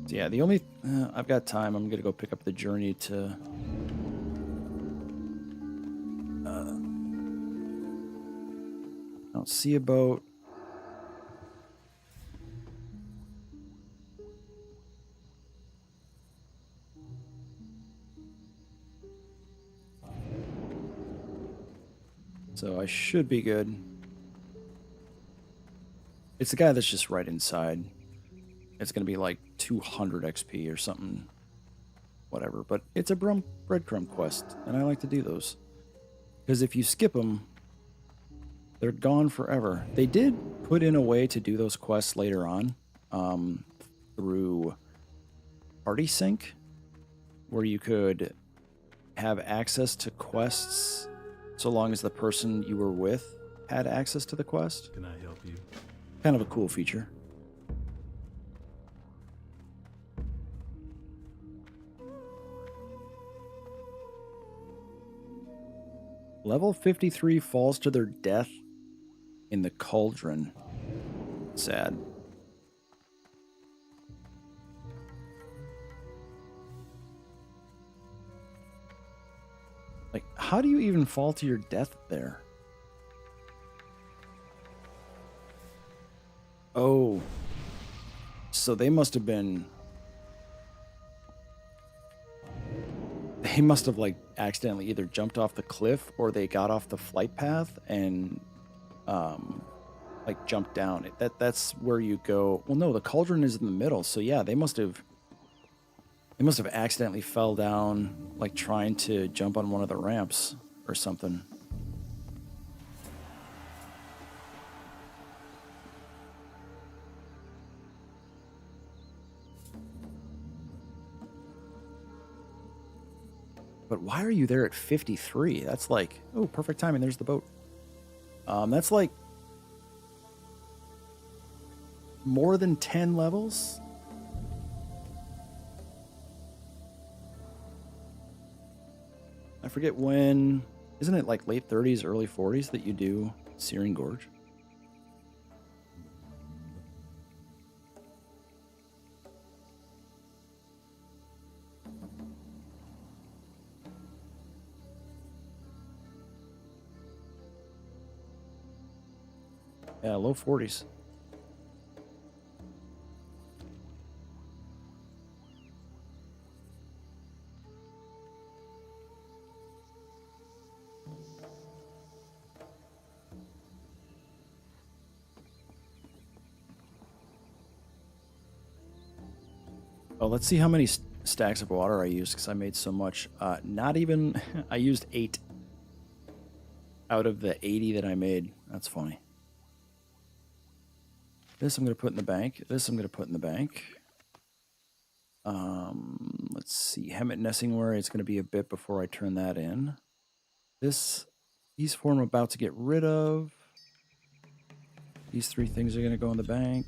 Yeah, the only... I've got time. I'm going to go pick up the journey to... oh, don't see a boat. So I should be good. It's the guy that's just right inside. It's going to be like 200 XP or something. Whatever. But it's a breadcrumb quest, and I like to do those. Because if you skip them, they're gone forever. They did put in a way to do those quests later on through Party Sync, where you could have access to quests so long as the person you were with had access to the quest. Can I help you? Kind of a cool feature. Level 53 falls to their death in the cauldron. Sad. Like, how do you even fall to your death there? Oh. So they must have been... They must have, like, accidentally either jumped off the cliff or they got off the flight path and, like, jumped down. That's where you go. Well, no, the cauldron is in the middle. So, yeah, they must have accidentally fell down, like, trying to jump on one of the ramps or something. But why are you there at 53? That's like, oh, perfect timing. There's the boat. That's like more than 10 levels. I forget when. Isn't it like late 30s, early 40s that you do Searing Gorge? Yeah, low 40s. Oh, let's see how many stacks of water I used because I made so much. Not even... I used 8 out of the 80 that I made. That's funny. This I'm going to put in the bank. This I'm going to put in the bank. Let's see. Hemmet Nessingware. It's going to be a bit before I turn that in. These 4 I'm about to get rid of. These 3 things are going to go in the bank.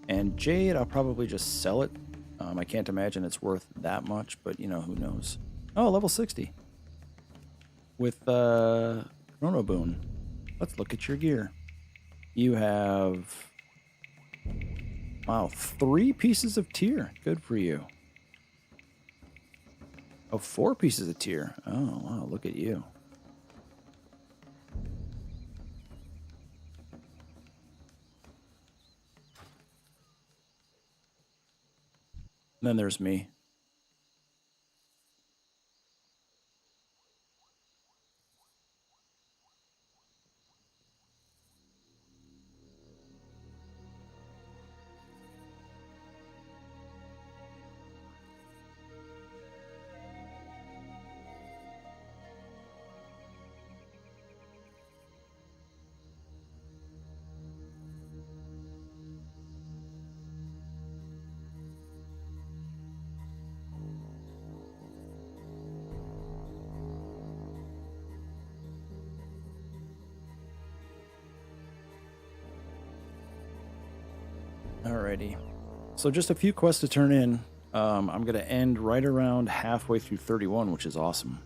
And Jade, I'll probably just sell it. I can't imagine it's worth that much, but, you know, who knows. Oh, level 60. With Chrono Boon. Let's look at your gear. You have... Wow, 3 pieces of tier. Good for you. Oh, 4 pieces of tier. Oh, wow, look at you. And then there's me. Alrighty. So just a few quests to turn in. I'm going to end right around halfway through 31, which is awesome.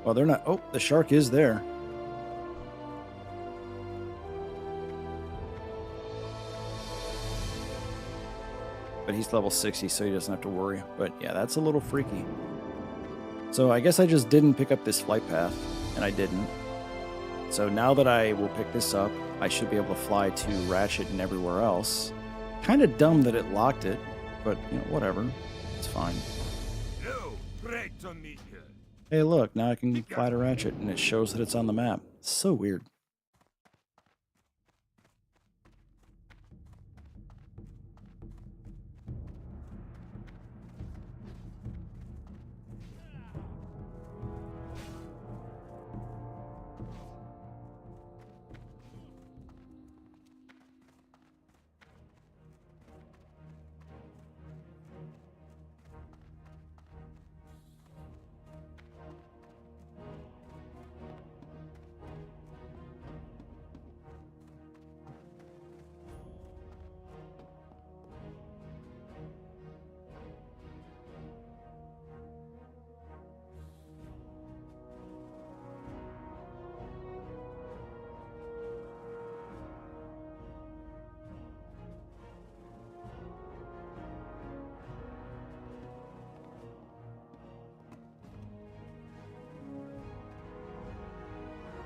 Well, they're not. Oh, the shark is there. But he's level 60, so he doesn't have to worry. But yeah, that's a little freaky. So I guess I just didn't pick up this flight path, and I didn't. So now that I will pick this up, I should be able to fly to Ratchet and everywhere else. Kind of dumb that it locked it, but you know, whatever. It's fine. No, great to meet you. Hey, look, now I can fly to Ratchet, and it shows that it's on the map. It's so weird.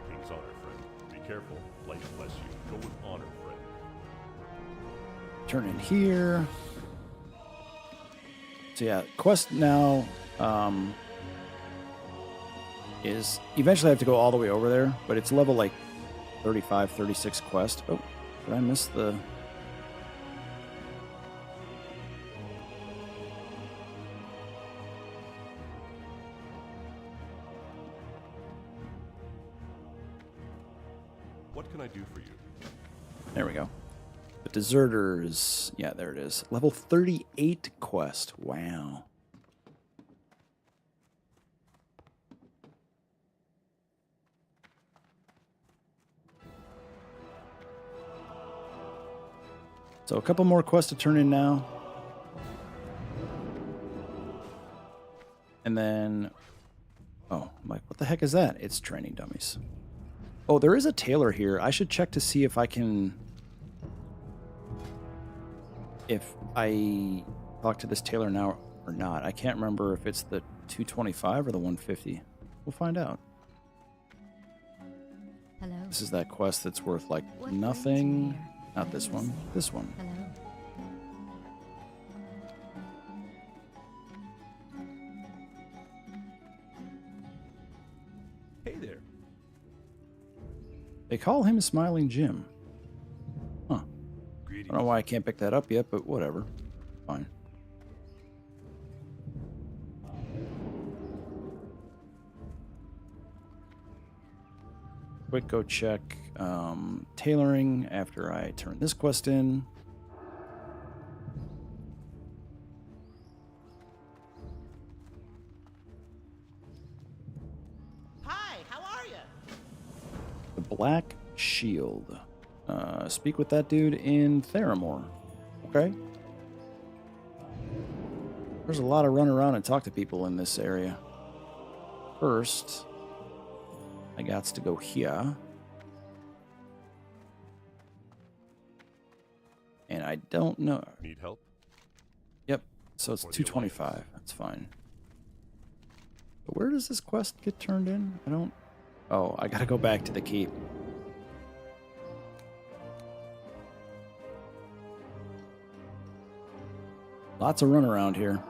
King's honor, friend. Be careful. Light bless you. Go with honor, friend. Turn in here. So yeah, quest now is eventually I have to go all the way over there, but it's level like 35, 36 quest. Oh, did I miss the... What can I do for you? There we go. The Deserters. Yeah, there it is. Level 38 quest. Wow. So a couple more quests to turn in now. And then... Oh, I'm like, what the heck is that? It's training dummies. Oh, there is a tailor here. I should check to see if I can... If I talk to this tailor now or not. I can't remember if it's the 225 or the 150. We'll find out. Hello. This is that quest that's worth like What brings you nothing. here? Not this one. This one. Hello. Hey there. They call him Smiling Jim. Huh. I Greetings. don't know why I can't pick that up yet, but whatever. Fine. Quick go check tailoring after I turn this quest in. Hi, how are you? The Black Shield. Speak with that dude in Theramore. Okay. There's a lot of run around and talk to people in this area. First, I got to go here. And I don't know. Need help? Yep. So it's For the 225. That's fine. But where does this quest get turned in? I don't... Oh, I gotta go back to the keep. Lots of run around here.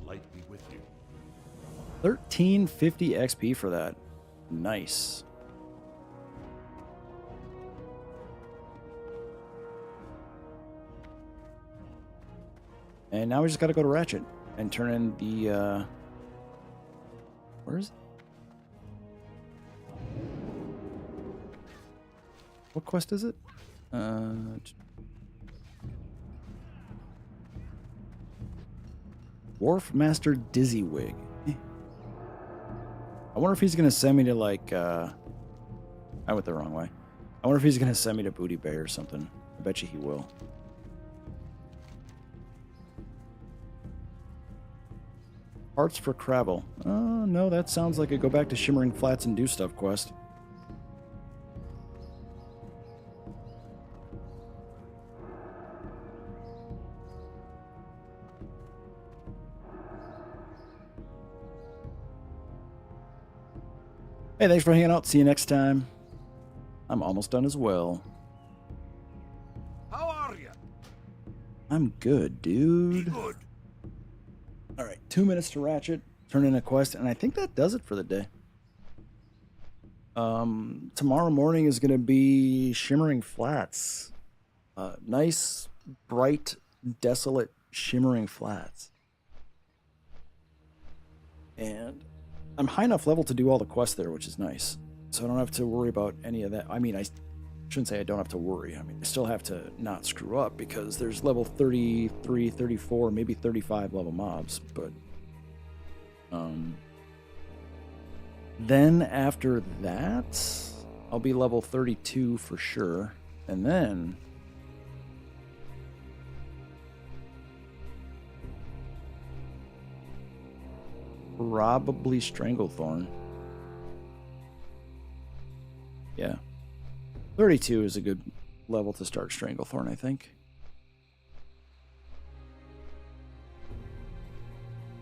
Light be with you. 1350 XP for that. Nice. And now we just got to go to Ratchet and turn in the Where is it? What quest is it? Wharf Master Dizzywig. I wonder if he's gonna send me to like I went the wrong way. I wonder if he's gonna send me to Booty Bay or something. I bet you he will. Parts for Crabble. Oh no, that sounds like a go back to Shimmering Flats and do stuff quest. Hey, thanks for hanging out. See you next time. I'm almost done as well. How are you? I'm good, dude. Good. All right, 2 minutes to ratchet, turn in a quest, and I think that does it for the day. Tomorrow morning is going to be Shimmering Flats. Nice, bright, desolate Shimmering Flats. And I'm high enough level to do all the quests there, which is nice. So I don't have to worry about any of that. I mean, I shouldn't say I don't have to worry. I mean, I still have to not screw up because there's level 33, 34, maybe 35 level mobs. But then after that, I'll be level 32 for sure. And then probably Stranglethorn. Yeah. 32 is a good level to start Stranglethorn, I think.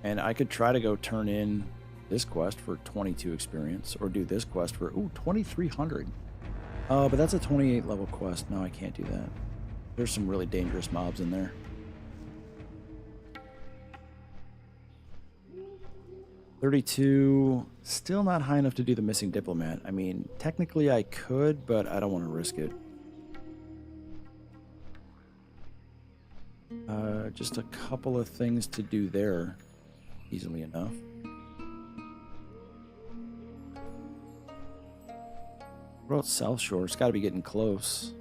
And I could try to go turn in this quest for 22 experience, or do this quest for, 2,300. But that's a 28 level quest. No, I can't do that. There's some really dangerous mobs in there. 32, still not high enough to do the Missing Diplomat. I mean, technically I could, but I don't want to risk it. Just a couple of things to do there, easily enough. What about South Shore? It's got to be getting close.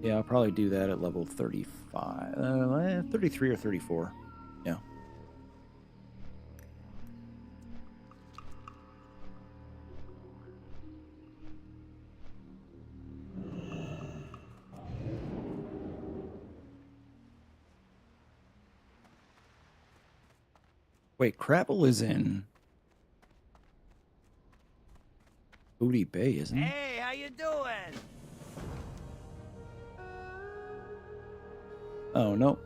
Yeah, I'll probably do that at level 35, 33 or 34. Yeah. Wait, Crabble is in Booty Bay, isn't he? Hey, how you doing? Oh, no.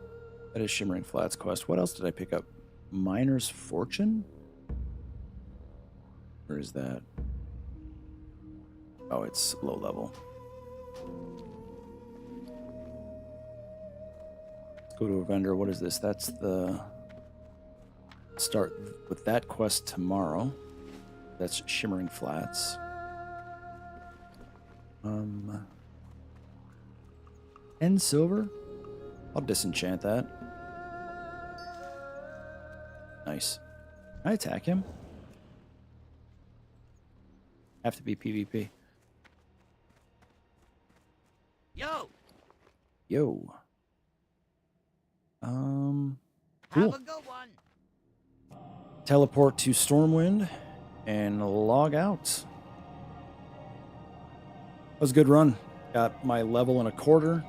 That is Shimmering Flats quest. What else did I pick up? Miner's Fortune? Where is that? Oh, it's low level. Let's go to a vendor. What is this? That's the... Start with that quest tomorrow. That's Shimmering Flats. And silver? I'll disenchant that. Nice. Can I attack him? Have to be PvP. Yo, Yo. Cool. have a good one. Teleport to Stormwind and log out. That was a good run. Got my level in a quarter.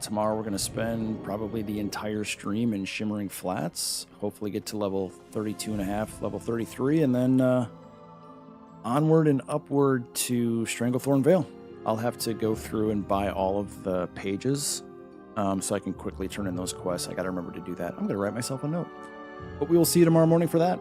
Tomorrow we're going to spend probably the entire stream in Shimmering Flats. Hopefully get to level 32.5, level 33, and then onward and upward to Stranglethorn Vale. I'll have to go through and buy all of the pages so I can quickly turn in those quests. I got to remember to do that. I'm going to write myself a note. But we will see you tomorrow morning for that.